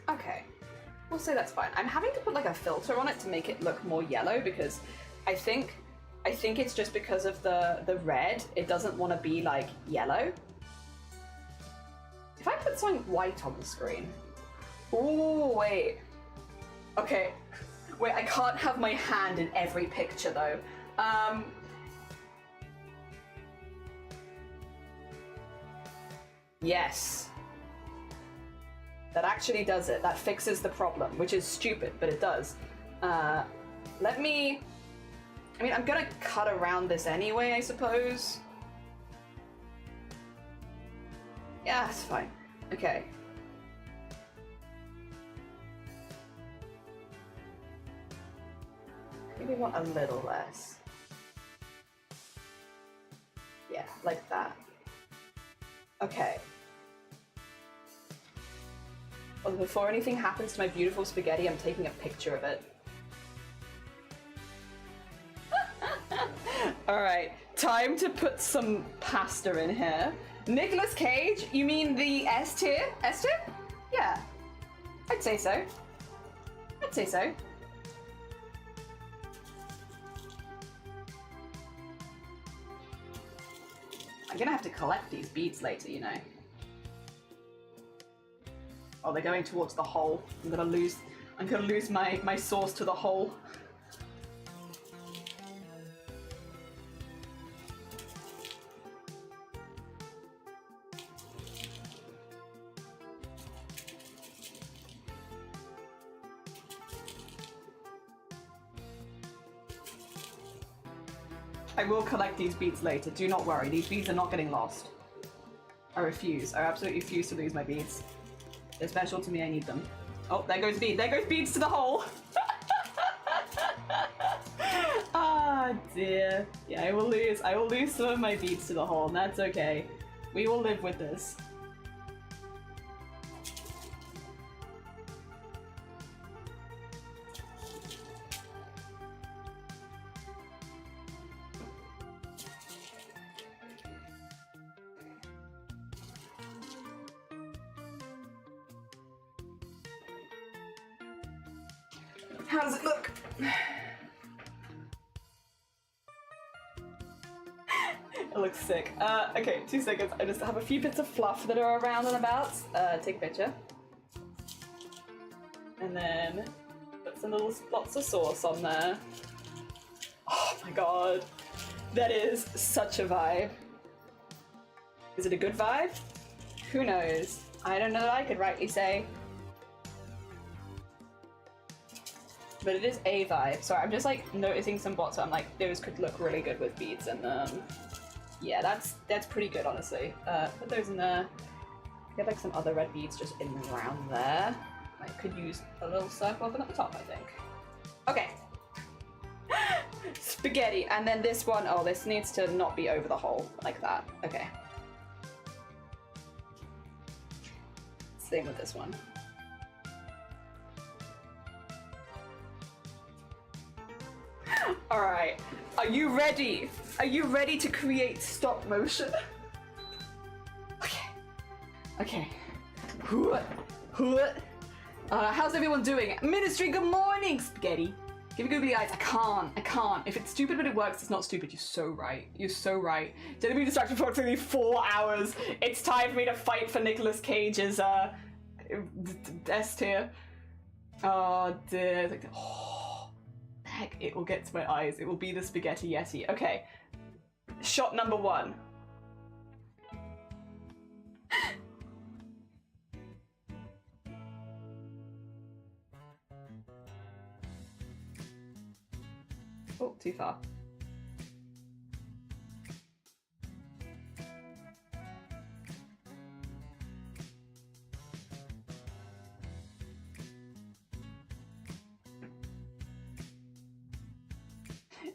Okay, we'll say that's fine. I'm having to put like a filter on it to make it look more yellow because I think it's just because of the red. It doesn't want to be like yellow. If I put something white on the screen, Ooh, wait. Okay. Wait, I can't have my hand in every picture though. Yes. That actually does it. That fixes the problem, which is stupid, but it does. Let me... I mean, I'm gonna cut around this anyway, I suppose. Yeah, it's fine. Okay. Maybe want a little less. Yeah, like that. Okay. Well, before anything happens to my beautiful spaghetti, I'm taking a picture of it. Alright, time to put some pasta in here. Nicolas Cage? You mean the S tier? S tier? Yeah. I'd say so. I'd say so. I'm gonna have to collect these beads later, you know. Oh, they're going towards the hole. I'm gonna lose my sauce to the hole. I will collect these beads later, do not worry. These beads are not getting lost. I refuse. I absolutely refuse to lose my beads. They're special to me, I need them. Oh, there goes bead. There goes beads to the hole! Ah, dear. Yeah, I will lose some of my beads to the hole, and that's okay. We will live with this. How does it look? It looks sick. Okay, 2 seconds. I just have a few bits of fluff that are around and about. Take a picture. And then put some little spots of sauce on there. Oh my god. That is such a vibe. Is it a good vibe? Who knows? I don't know that I could rightly say. But it is a vibe. Sorry, I'm just like noticing some spots where I'm like, those could look really good with beads, and yeah, that's pretty good, honestly. Put those in there. Get like some other red beads just in and around there. I could use a little circle up at the top, I think. Okay. Spaghetti, and then this one, oh, this needs to not be over the hole, like that. Okay. Same with this one. Alright, are you ready? Are you ready to create stop motion? Okay. Okay. How's everyone doing? Ministry, good morning, Spaghetti. Give me googly eyes. I can't. If it's stupid but it works, it's not stupid. You're so right. You're so right. Didn't be distracted for approximately 4 hours. It's time for me to fight for Nicolas Cage's S tier. Oh dear. Like, oh, heck, it will get to my eyes. It will be the spaghetti yeti. Okay. Shot number 1. Oh, too far.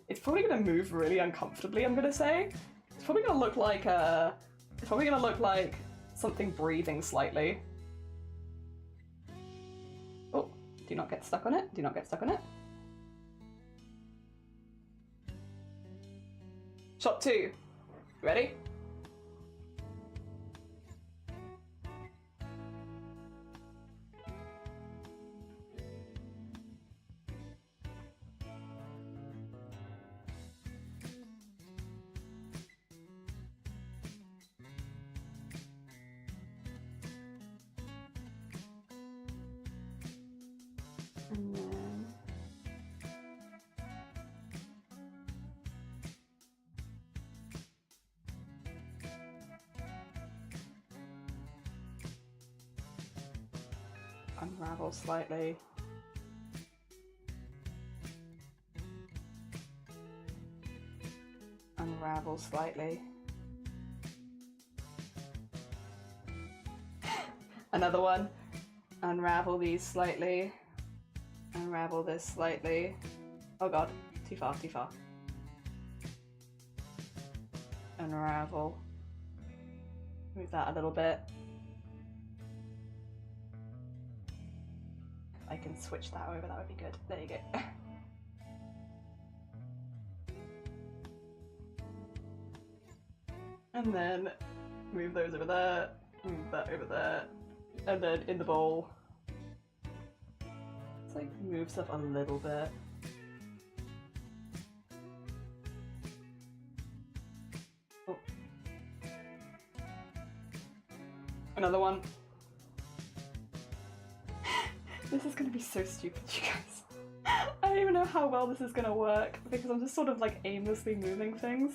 It's probably gonna move really uncomfortably, I'm gonna say. It's probably gonna look like something breathing slightly. Oh, do not get stuck on it. Do not get stuck on it. Shot 2. Ready? unravel slightly. Unravel slightly. Another one. Unravel these slightly. Unravel this slightly. Oh god, too far, too far. Unravel. Move that a little bit. If I can switch that over, that would be good. There you go. And then move those over there, move that over there, and then in the bowl. Let's like move stuff a little bit. Oh. Another one. This is gonna be so stupid, you guys. I don't even know how well this is gonna work because I'm just sort of like aimlessly moving things.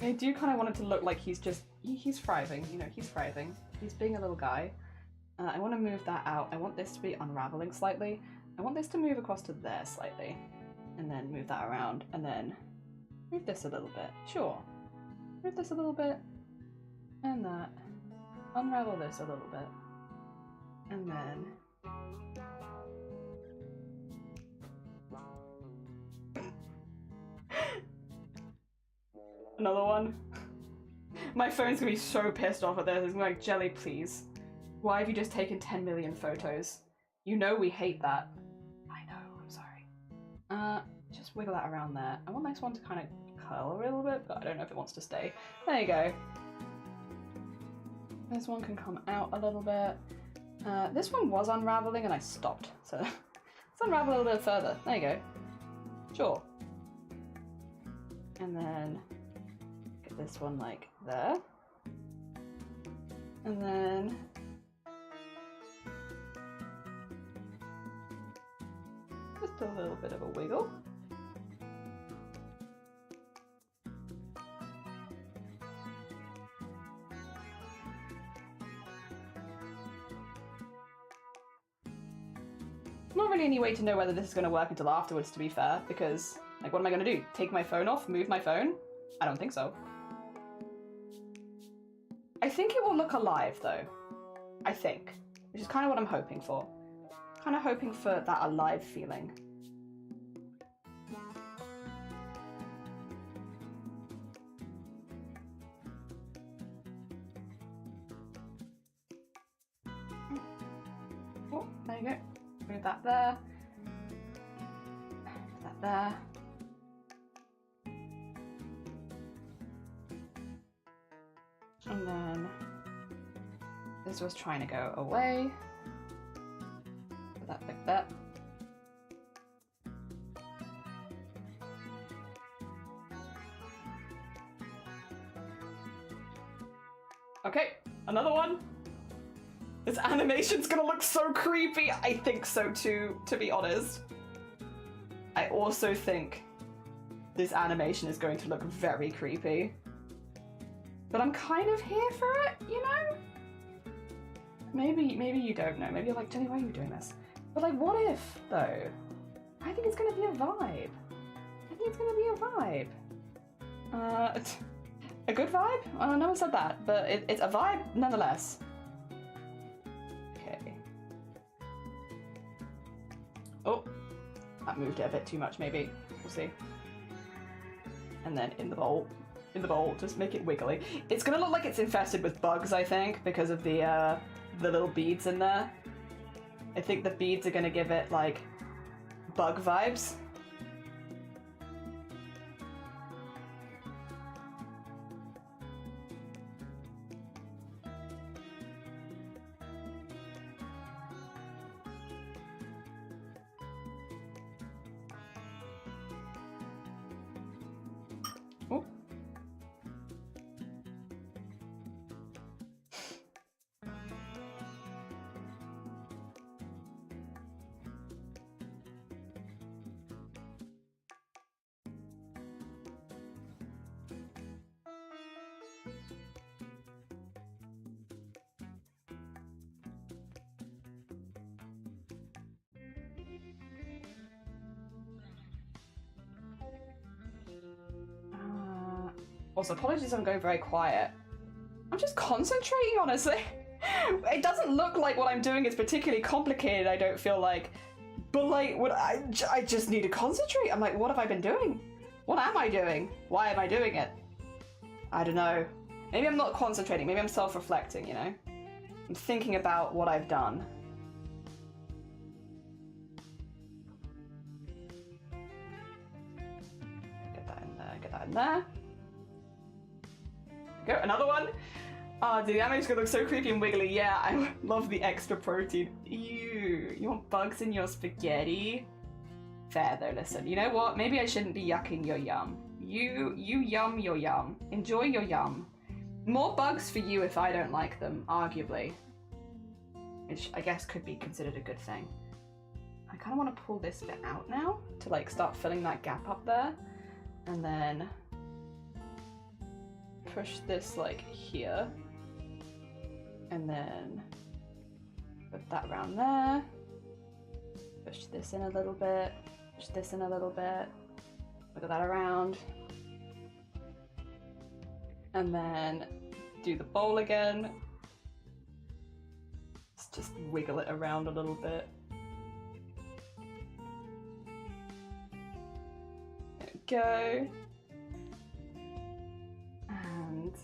I do kind of want it to look like he's just, he's thriving, you know, he's thriving. He's being a little guy. I want to move that out. I want this to be unraveling slightly. I want this to move across to there slightly. And then move that around. And then move this a little bit. Sure. Move this a little bit. And that. Unravel this a little bit. And then... Another one. My phone's gonna be so pissed off at this. It's gonna be like, Jelly, please. Why have you just taken 10 million photos? You know we hate that. I know, I'm sorry. Just wiggle that around there. I want this one to kind of curl a little bit, but I don't know if it wants to stay. There you go. This one can come out a little bit. This one was unraveling and I stopped, so let's unravel a little bit further. There you go. Sure. And then get this one like there. And then just a little bit of a wiggle. Not really any way to know whether this is going to work until afterwards, to be fair, because, like, what am I going to do? Take my phone off? Move my phone? I don't think so. I think it will look alive, though. I think. Which is kind of what I'm hoping for. Kind of hoping for that alive feeling. Oh, there you go. Move that there. Move that there. And then this was trying to go away. Put that like that. Okay, another one. This animation's gonna look so creepy. I think so too, to be honest. I also think this animation is going to look very creepy. But I'm kind of here for it, you know? Maybe you don't know. Maybe you're like, Jenny, why are you doing this? But like, what if, though? I think it's gonna be a vibe. I think it's gonna be a vibe. A good vibe? I never said that, but it's a vibe nonetheless. Okay. Oh, that moved it a bit too much, maybe. We'll see. And then in the bowl, just make it wiggly. It's gonna look like it's infested with bugs, I think, because of the little beads in there. I think the beads are gonna give it, like, bug vibes. Oh. Also, apologies if I'm going very quiet. I'm just concentrating, honestly. It doesn't look like what I'm doing is particularly complicated, I don't feel like. But like, what I just need to concentrate. I'm like, what have I been doing? What am I doing? Why am I doing it? I don't know. Maybe I'm not concentrating. Maybe I'm self-reflecting, you know? I'm thinking about what I've done. Get that in there, get that in there. Go, another one. Oh, dude, that makes it look so creepy and wiggly. Yeah, I love the extra protein. Ew, you want bugs in your spaghetti? Fair though, listen. You know what? Maybe I shouldn't be yucking your yum. You yum your yum. Enjoy your yum. More bugs for you if I don't like them, arguably. Which I guess could be considered a good thing. I kind of want to pull this bit out now to like start filling that gap up there. And then push this like here. And then put that around there. Push this in a little bit. Push this in a little bit. Wiggle that around. And then do the bowl again. Let's just wiggle it around a little bit. There we go. And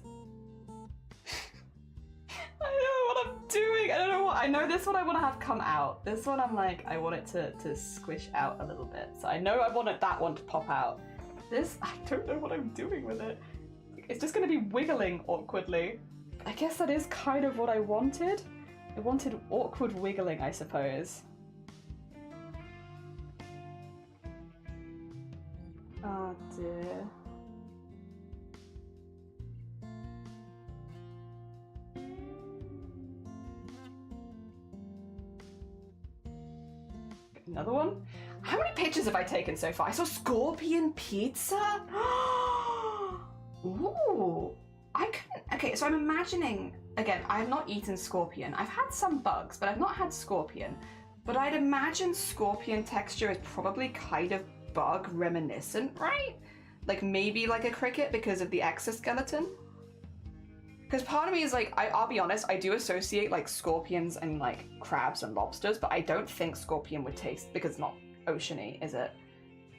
I don't know what I'm doing. I don't know what. I know this one I want to have come out. This one I'm like, I want it to squish out a little bit. So I know I wanted that one to pop out. This, I don't know what I'm doing with it. It's just going to be wiggling awkwardly. I guess that is kind of what I wanted. I wanted awkward wiggling, I suppose. Oh dear. Another one? How many pictures have I taken so far? I saw scorpion pizza? Ooh. I couldn't. Okay, so I'm imagining, again, I have not eaten scorpion. I've had some bugs, but I've not had scorpion. But I'd imagine scorpion texture is probably kind of bug reminiscent, right? Like maybe like a cricket because of the exoskeleton. Because part of me is like, I'll be honest, I do associate like scorpions and like crabs and lobsters, but I don't think scorpion would taste, because it's not oceany, is it?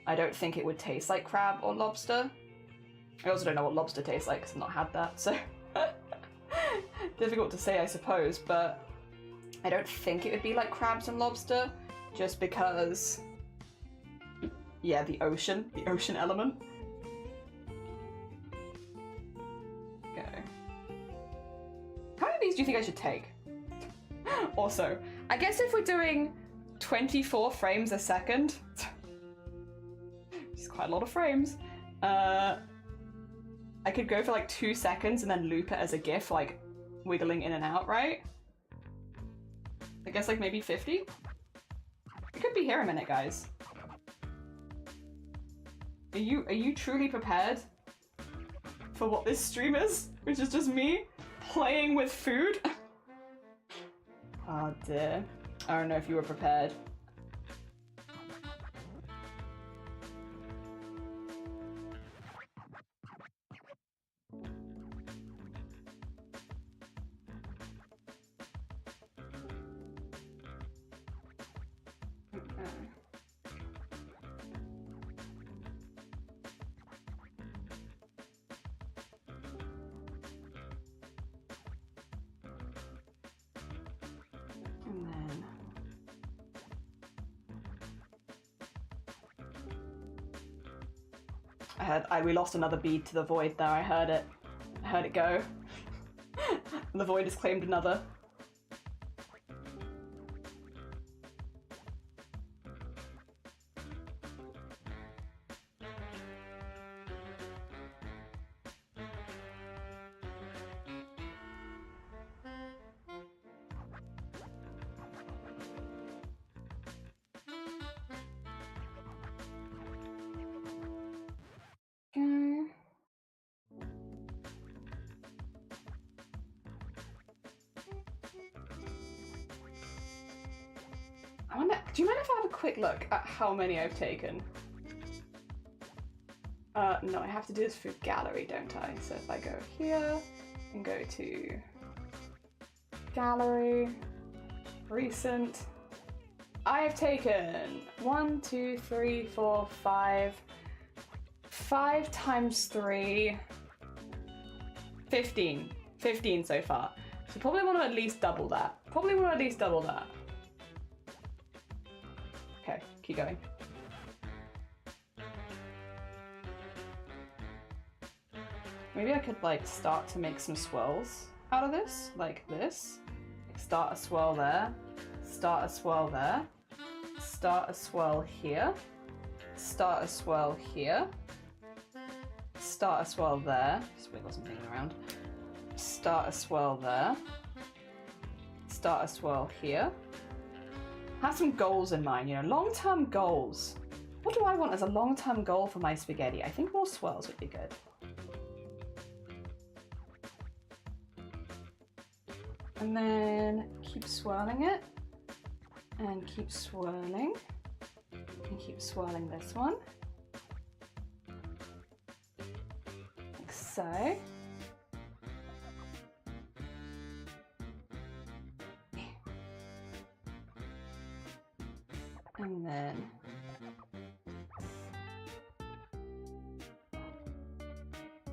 I don't think it would taste like crab or lobster. I also don't know what lobster tastes like because I've not had that, so difficult to say, I suppose, but I don't think it would be like crabs and lobster, just because, yeah, the ocean element. Okay. How many of these do you think I should take? Also, I guess if we're doing 24 frames a second, which is quite a lot of frames, I could go for like 2 seconds and then loop it as a GIF, like wiggling in and out, right? I guess like maybe 50? We could be here a minute, guys. Are you truly prepared for what this stream is? Which is just me playing with food? Oh dear. I don't know if you were prepared. We lost another bead to the void there, I heard it. I heard it go. The void has claimed another. Do you mind if I have a quick look at how many I've taken? No, I have to do this through gallery, don't I? So if I go here and go to gallery, recent, I have taken 1, 2, 3, 4, 5 times 3, 15. 15 so far. So probably want to at least double that. Okay, keep going. Maybe I could like start to make some swirls out of this, like this. Start a swirl there, start a swirl there, start a swirl here, start a swirl here, start a swirl there, just wiggle something around, start a swirl there, start a swirl here. Have some goals in mind, you know, long-term goals. What do I want as a long-term goal for my spaghetti? I think more swirls would be good. And then keep swirling it, and keep swirling, and keep swirling this one, like so. And then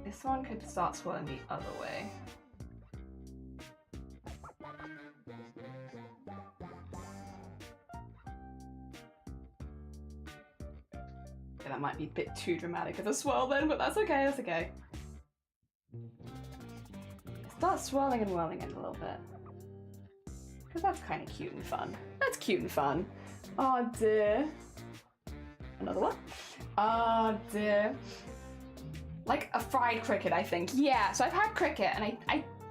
this one could start swirling the other way. That might be a bit too dramatic of a swirl then, but that's okay, that's okay. Start swirling and whirling it a little bit. Because that's kind of cute and fun. That's cute and fun. Oh dear. Another one. Oh dear. Like a fried cricket, I think. Yeah, so I've had cricket and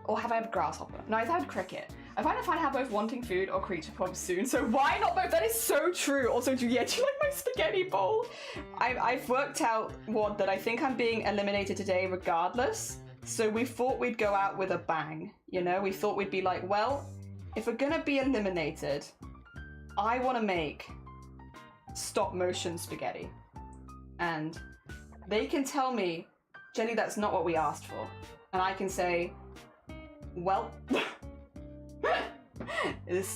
or have I had grasshopper? No, I've had cricket. I find if I have both wanting food or creature prompts soon, so why not both? That is so true. Also, do you like my spaghetti bowl? I've worked out that I think I'm being eliminated today regardless. So we thought we'd go out with a bang, you know? We thought we'd be like, well, if we're gonna be eliminated, I wanna make stop motion spaghetti. And they can tell me, Jenny, that's not what we asked for. And I can say, well,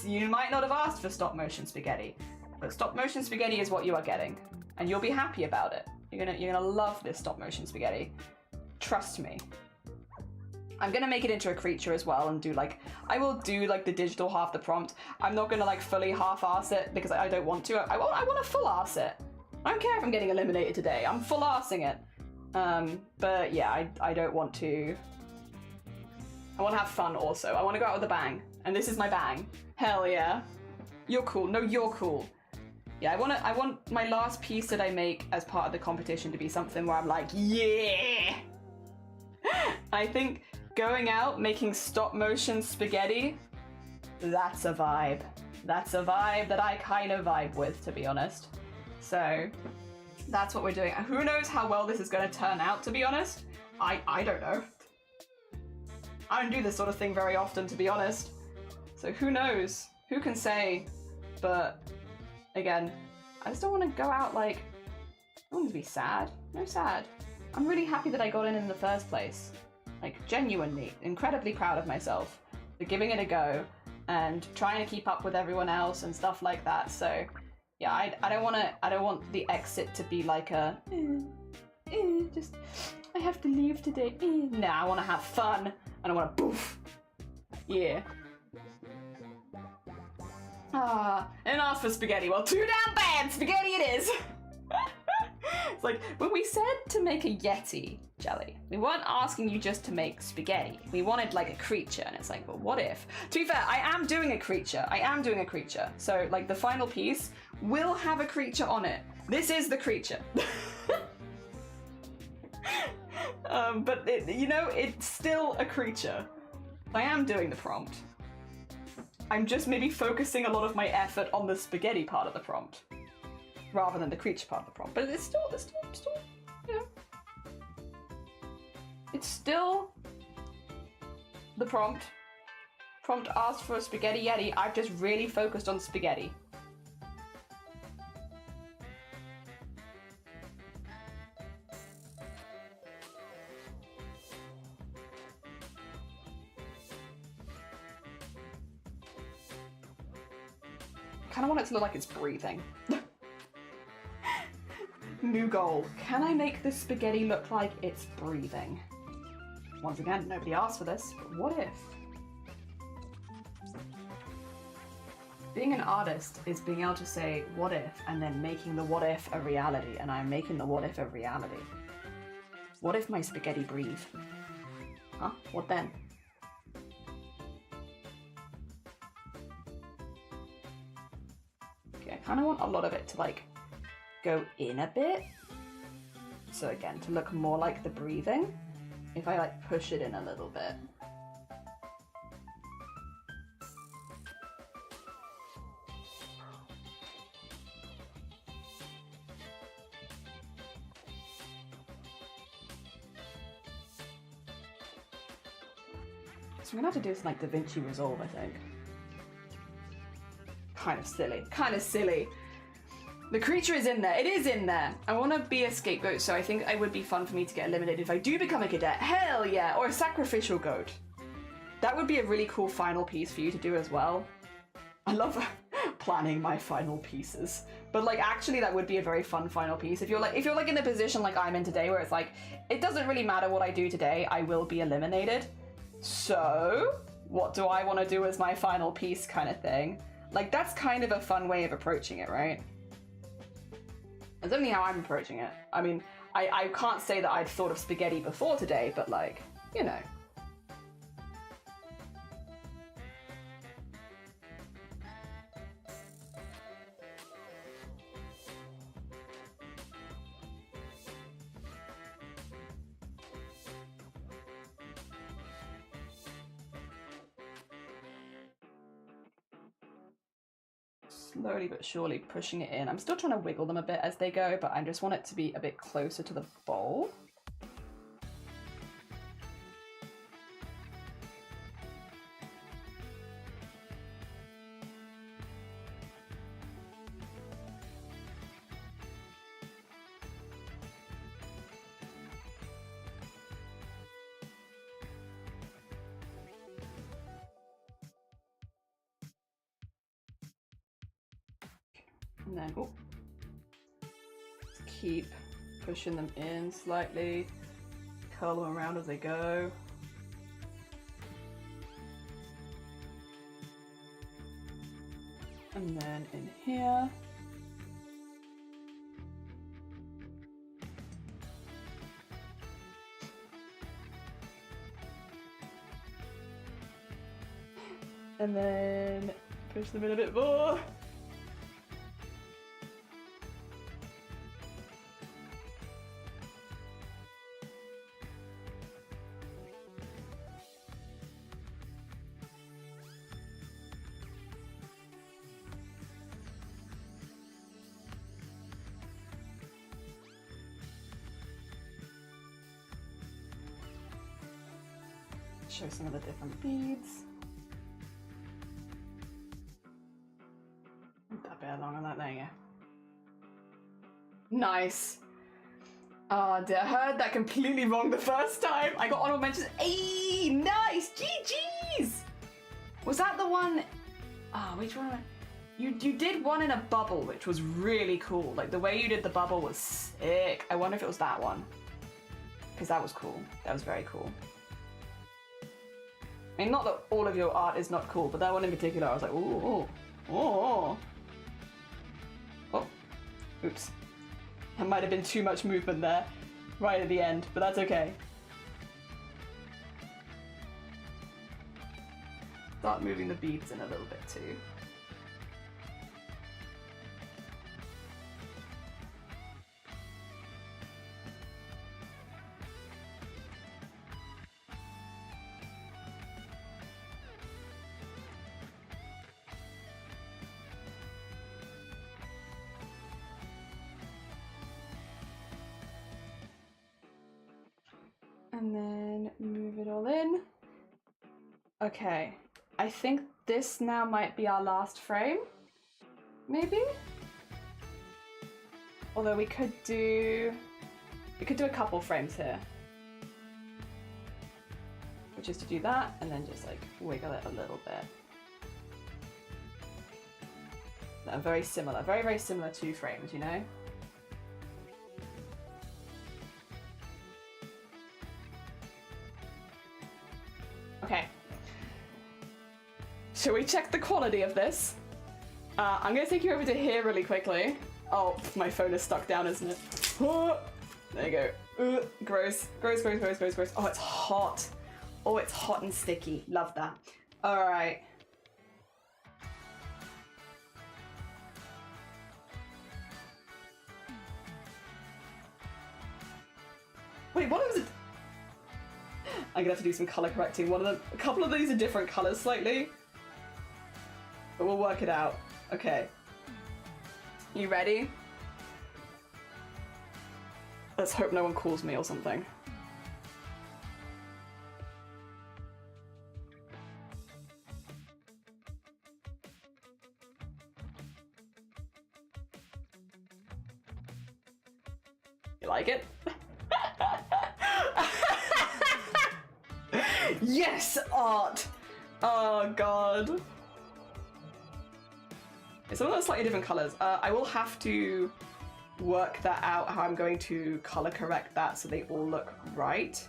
you might not have asked for stop motion spaghetti, but stop motion spaghetti is what you are getting, and you'll be happy about it. You're gonna love this stop motion spaghetti. Trust me. I'm gonna make it into a creature as well and do like, I will do like the digital half the prompt. I'm not gonna like fully half-arse it because I don't want to. I want to full-arse it. I don't care if I'm getting eliminated today. I'm full-arsing it. But yeah, I don't want to. I want to have fun also. I want to go out with a bang. And this is my bang. Hell yeah. You're cool. No, you're cool. Yeah, I want my last piece that I make as part of the competition to be something where I'm like, yeah! I think going out, making stop motion spaghetti, that's a vibe. That's a vibe that I kind of vibe with, to be honest. So that's what we're doing. Who knows how well this is going to turn out, to be honest? I don't know. I don't do this sort of thing very often, to be honest. So who knows? Who can say? But again, I just don't want to go out like, I don't want to be sad. No sad. I'm really happy that I got in the first place. Like, genuinely, incredibly proud of myself for giving it a go and trying to keep up with everyone else and stuff like that. So yeah, I don't want the exit to be like a, just, I have to leave today. Nah, I want to have fun and I want to boof. Yeah. And ask for spaghetti. Well, too damn bad. Spaghetti it is. It's like, when we said to make a Yeti, Jelly, we weren't asking you just to make spaghetti. We wanted like a creature, and it's like, well, what if? To be fair, I am doing a creature. So like the final piece will have a creature on it. This is the creature. But it's still a creature. I am doing the prompt. I'm just maybe focusing a lot of my effort on the spaghetti part of the prompt, rather than the creature part of the prompt. But it's still, it's still the prompt. Prompt asked for a spaghetti Yeti. I've just really focused on spaghetti. kind of want it to look like it's breathing. New goal. Can I make the spaghetti look like it's breathing? Once again, nobody asked for this, but what if? Being an artist is being able to say what if and then making the what if a reality, and I'm making the what if a reality. What if my spaghetti breathe? Huh? What then? Okay, I kind of want a lot of it to like go in a bit. So again, to look more like the breathing, if I like push it in a little bit. So we're gonna have to do this in like DaVinci Resolve, I think. Kind of silly. Kind of silly. The creature is in there. It is in there. I want to be a scapegoat, so I think it would be fun for me to get eliminated if I do become a cadet. Hell yeah! Or a sacrificial goat. That would be a really cool final piece for you to do as well. I love planning my final pieces. But like actually that would be a very fun final piece. If you're like in a position like I'm in today where it's like, it doesn't really matter what I do today, I will be eliminated. So, what do I want to do as my final piece kind of thing? Like that's kind of a fun way of approaching it, right? That's only how I'm approaching it. I mean, I can't say that I'd thought of spaghetti before today, but like, you know. Slowly but surely pushing it in. I'm still trying to wiggle them a bit as they go, but I just want it to be a bit closer to the bowl. And then, oh, keep pushing them in slightly, curl them around as they go. And then in here. And then push them in a bit more. Show some of the different beads. That bit along on that, there you go. Nice. Oh dear, I heard that completely wrong the first time. I got honorable mentions. Hey, nice, GG's. Was that the one? Ah, which one? You did one in a bubble, which was really cool. Like the way you did the bubble was sick. I wonder if it was that one, because that was cool. That was very cool. I mean, not that all of your art is not cool, but that one in particular, I was like, ooh, oh, oh, oops. That might have been too much movement there, right at the end, but that's okay. Start moving the beads in a little bit too. And then move it all in. Okay, I think this now might be our last frame, maybe? Although we could do a couple frames here. Which is to do that and then just like wiggle it a little bit. that are very similar, very, very similar two frames, you know? Okay. Shall we check the quality of this? I'm gonna take you over to here really quickly. Oh, my phone is stuck down, isn't it? Oh, there you go. Gross. Gross, gross, gross, gross, gross. Oh, it's hot. Oh, it's hot and sticky. Love that. All right. Wait, what was it? I'm gonna have to do some color correcting. A couple of these are different colors slightly, but we'll work it out. Okay. You ready? Let's hope no one calls me or something. You like it? Yes, art! Oh god. Some of those slightly different colors. I will have to work that out, how I'm going to color correct that so they all look right.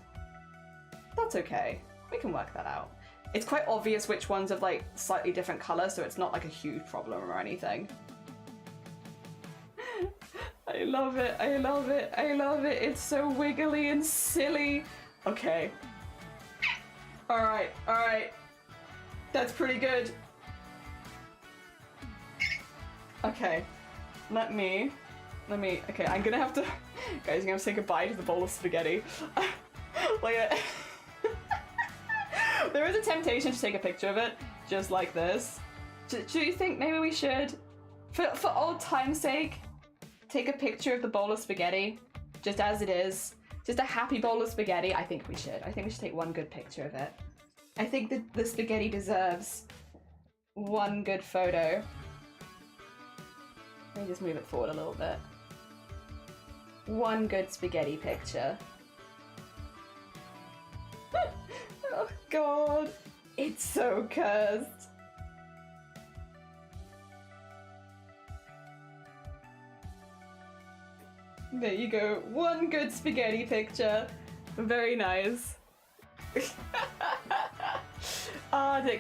That's okay. We can work that out. It's quite obvious which ones have like slightly different colors, so it's not like a huge problem or anything. I love it, I love it, I love it. It's so wiggly and silly. Okay. Alright, alright. That's pretty good. Okay. Let me, okay, I'm gonna have to, guys, I'm gonna say goodbye to the bowl of spaghetti. Like, there is a temptation to take a picture of it, just like this. Do you think maybe we should, for old time's sake, take a picture of the bowl of spaghetti, just as it is? Just a happy bowl of spaghetti? I think we should. I think we should take one good picture of it. I think that the spaghetti deserves one good photo. Let me just move it forward a little bit. One good spaghetti picture. Oh god, it's so cursed. There you go, one good spaghetti picture. Very nice.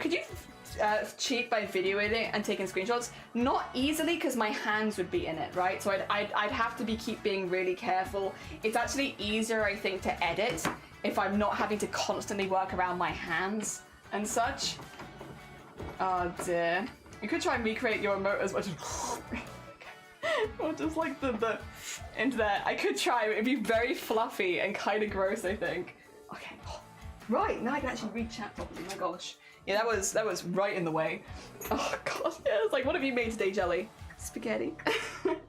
Could you cheat by videoing it and taking screenshots? Not easily, because my hands would be in it, right? So I'd have to keep being really careful. It's actually easier, I think, to edit if I'm not having to constantly work around my hands and such. Oh dear. You could try and recreate your emote as much as or just like the into there. I could try, but it'd be very fluffy and kind of gross, I think. Okay. Right, now I can actually read chat properly. Oh my gosh. Yeah, that was right in the way. Oh god, yeah, it's like, what have you made today, Jelly? Spaghetti.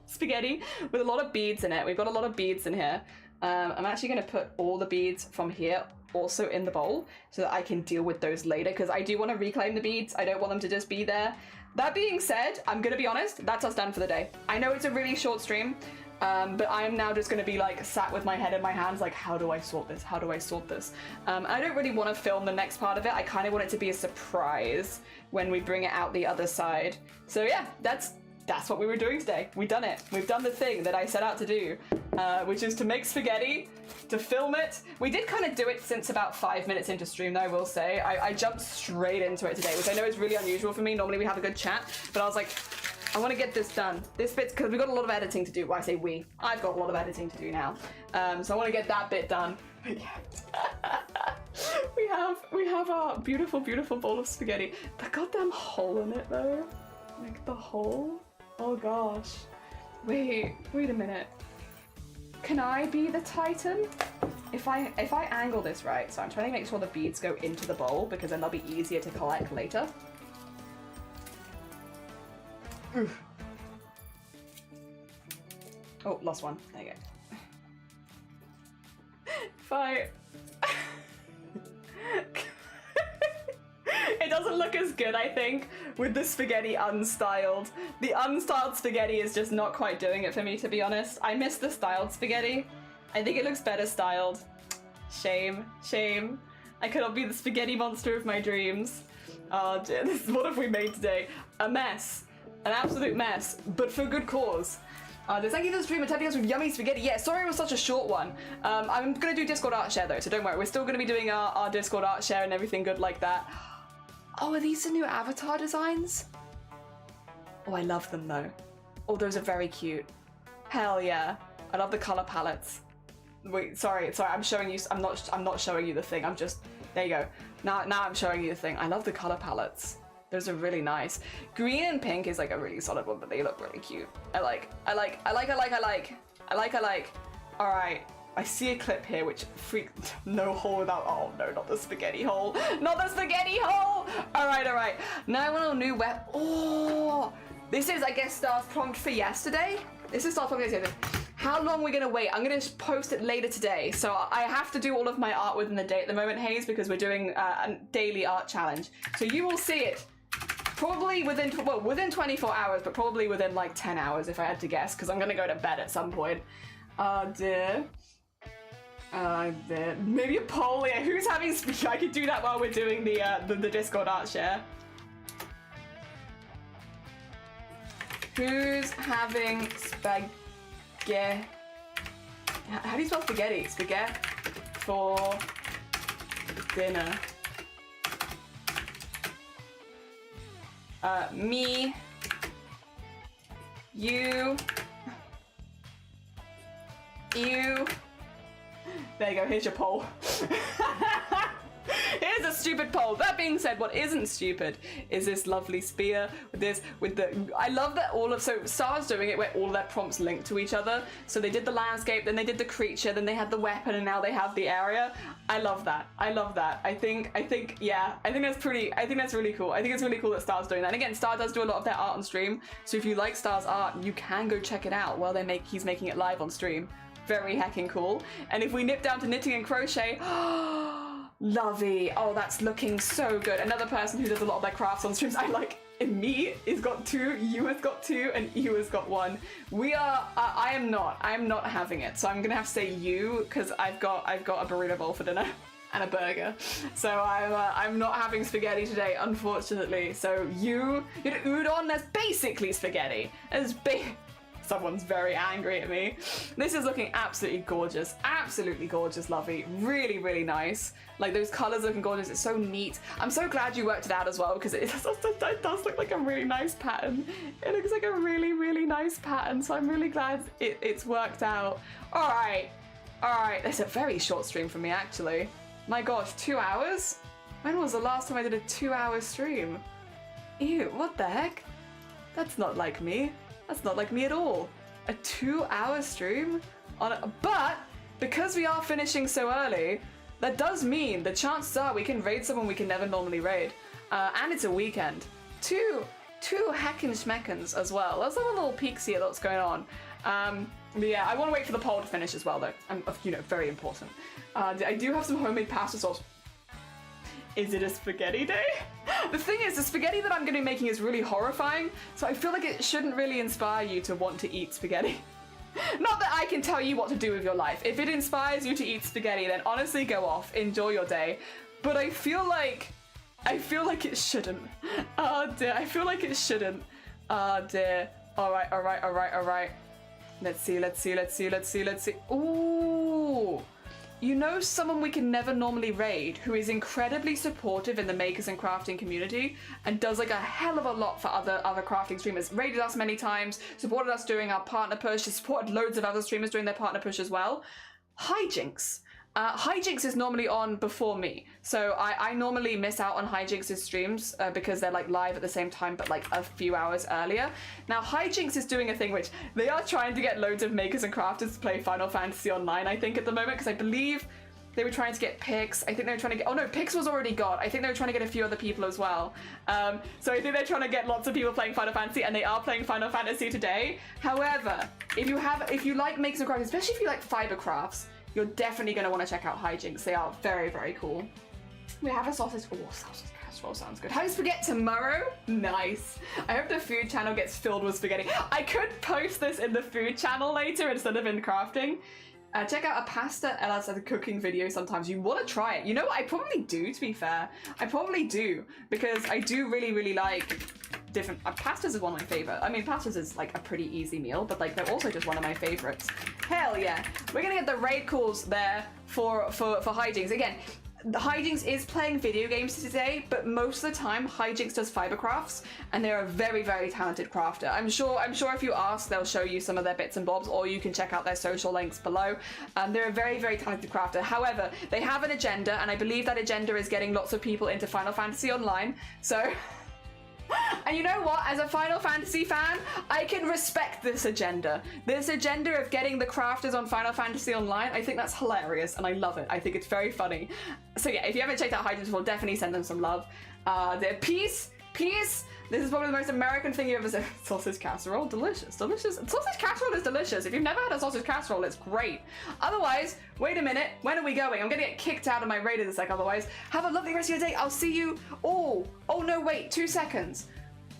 Spaghetti with a lot of beads in it. We've got a lot of beads in here. I'm actually going to put all the beads from here also in the bowl so that I can deal with those later, because I do want to reclaim the beads. I don't want them to just be there. That being said, I'm going to be honest, that's us done for the day. I know it's a really short stream, but I'm now just going to be like sat with my head in my hands like, how do I sort this? How do I sort this? I don't really want to film the next part of it. I kind of want it to be a surprise when we bring it out the other side. So yeah, that's what we were doing today. We've done it. We've done the thing that I set out to do, which is to make spaghetti, to film it. We did kind of do it since about 5 minutes into stream, though, I will say. I jumped straight into it today, which I know is really unusual for me. Normally we have a good chat, but I was like, I want to get this done. This bit's, because we've got a lot of editing to do. Well, I say we. I've got a lot of editing to do now. So I want to get that bit done. But yeah. we have our beautiful, beautiful bowl of spaghetti. The goddamn hole in it, though. Like, the hole? Oh gosh. Wait a minute. Can I be the Titan? If I angle this right, so I'm trying to make sure the beads go into the bowl, because then they'll be easier to collect later. Oof. Oh, lost one. There you go. If I... It doesn't look as good, I think, with the spaghetti unstyled. The unstyled spaghetti is just not quite doing it for me, to be honest. I miss the styled spaghetti. I think it looks better styled. Shame, shame. I cannot be the spaghetti monster of my dreams. Oh dear, what have we made today? A mess. An absolute mess, but for good cause. Thank you for the stream and telling us with yummy spaghetti. Yeah, sorry it was such a short one. I'm gonna do Discord art share though, so don't worry. We're still gonna be doing our Discord art share and everything good like that. Oh, are these the new avatar designs? Oh, I love them though. Oh, those are very cute. Hell yeah. I love the color palettes. Wait, sorry, I'm showing you, I'm not showing you the thing, I'm just, there you go. Now I'm showing you the thing. I love the color palettes. Those are really nice. Green and pink is like a really solid one, but they look really cute. I like. All right, I see a clip here which no hole without, oh no, not the spaghetti hole. Not the spaghetti hole! All right. Now I want a new web, oh! This is, I guess, Star's prompt for yesterday. This is Star's prompt for yesterday. How long are we gonna wait? I'm gonna post it later today. So I have to do all of my art within the day at the moment, Hayes, because we're doing a daily art challenge. So you will see it probably within 24 hours, but probably within like 10 hours if I had to guess, because I'm gonna go to bed at some point. Dear. Maybe a poll, yeah, who's having, I could do that while we're doing the Discord art share. Who's having spaghetti? How do you spell spaghetti? Spaghetti for dinner. Me. You. There you go, here's your poll. Here's a stupid poll. That being said, what isn't stupid is this lovely spear with the, I love that so Star's doing it where all their prompts link to each other. So they did the landscape, then they did the creature, then they had the weapon, and now they have the area. I love that. I think that's really cool. I think it's really cool that Star's doing that. And again, Star does do a lot of their art on stream. So if you like Star's art, you can go check it out while he's making it live on stream. Very heckin' cool. And if we nip down to knitting and crochet, lovey. Oh, that's looking so good. Another person who does a lot of their crafts on streams, I like. Me has got 2, you has got 2, and you has got 1. We are. I am not having it. So I'm gonna have to say you because I've got a burrito bowl for dinner and a burger. So I'm not having spaghetti today, unfortunately. So you know, udon. That's basically spaghetti. Someone's very angry at me. This is looking absolutely gorgeous. Absolutely gorgeous, lovely. Really, really nice. Like, those colors looking gorgeous. It's so neat. I'm so glad you worked it out as well, because it does look like a really nice pattern. It looks like a really, really nice pattern, so I'm really glad it's worked out. All right. That's a very short stream for me, actually. My gosh, 2 hours? When was the last time I did a 2-hour stream? Ew, what the heck? That's not like me. That's not like me at all. A 2-hour stream? But because we are finishing so early, that does mean the chances are we can raid someone we can never normally raid. And it's a weekend. Two heckin' schmeckins as well. Let's have a little peek, see what's going on. But yeah, I want to wait for the poll to finish as well, though. Very important. I do have some homemade pasta sauce. Is it a spaghetti day? The thing is, the spaghetti that I'm going to be making is really horrifying, so I feel like it shouldn't really inspire you to want to eat spaghetti. Not that I can tell you what to do with your life. If it inspires you to eat spaghetti, then honestly go off, enjoy your day. But I feel like it shouldn't. Oh dear, I feel like it shouldn't. Oh dear. Alright. Let's see. Ooh. You know someone we can never normally raid who is incredibly supportive in the makers and crafting community and does like a hell of a lot for other crafting streamers. Raided us many times, supported us during our partner push, supported loads of other streamers during their partner push as well. Hijinks. Hijinks is normally on before me, so I normally miss out on Hijinks' streams because they're like live at the same time but like a few hours earlier. Now Hijinks is doing a thing which they are trying to get loads of makers and crafters to play Final Fantasy Online, I think, at the moment, because I believe they were trying to get Pix. I think they were trying to get, oh no, Pix was already got. I think they were trying to get a few other people as well. So I think they're trying to get lots of people playing Final Fantasy, and they are playing Final Fantasy today. However, if you like makers and crafters, especially if you like fiber crafts, you're definitely going to want to check out Hijinks. They are very, very cool. We have a sausage. Oh, sausage casserole sounds good. Having spaghetti tomorrow? Nice. I hope the food channel gets filled with spaghetti. I could post this in the food channel later instead of in crafting. Check out a pasta as a cooking video sometimes. You want to try it. You know what? I probably do, to be fair. I probably do, because I do really, really like different. Pastas is one of my favorite. I mean, pastas is like a pretty easy meal, but like they're also just one of my favorites. Hell yeah, we're gonna get the raid calls there for Hijinks again. The Hijinks is playing video games today, but most of the time Hijinks does fiber crafts, and they're a very, very talented crafter. I'm sure if you ask, they'll show you some of their bits and bobs, or you can check out their social links below. They're a very, very talented crafter. However, they have an agenda, and I believe that agenda is getting lots of people into Final Fantasy Online. So. And you know what? As a Final Fantasy fan, I can respect this agenda. This agenda of getting the crafters on Final Fantasy Online, I think that's hilarious, and I love it. I think it's very funny. So yeah, if you haven't checked out Hijinks before, definitely send them some love. Peace. This is probably the most American thing you ever said. Sausage casserole, delicious. Sausage casserole is delicious. If you've never had a sausage casserole, it's great. Otherwise, wait a minute. When are we going? I'm gonna get kicked out of my raid in a sec. Otherwise, have a lovely rest of your day. I'll see you. Oh no, wait, 2 seconds.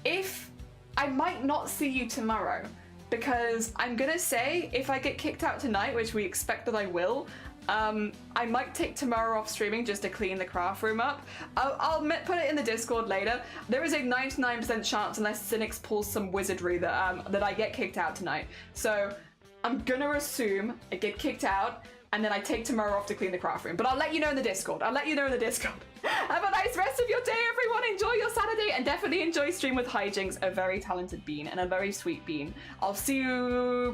I might not see you tomorrow, because I'm gonna say if I get kicked out tonight, which we expect that I will, I might take tomorrow off streaming just to clean the craft room up. I'll put it in the Discord later. There is a 99% chance, unless Cynics pulls some wizardry, that I get kicked out tonight. So I'm gonna assume I get kicked out, and then I take tomorrow off to clean the craft room. But I'll let you know in the Discord. Have a nice rest of your day, everyone. Enjoy your Saturday, and definitely enjoy stream with Hijinks, a very talented bean and a very sweet bean. I'll see you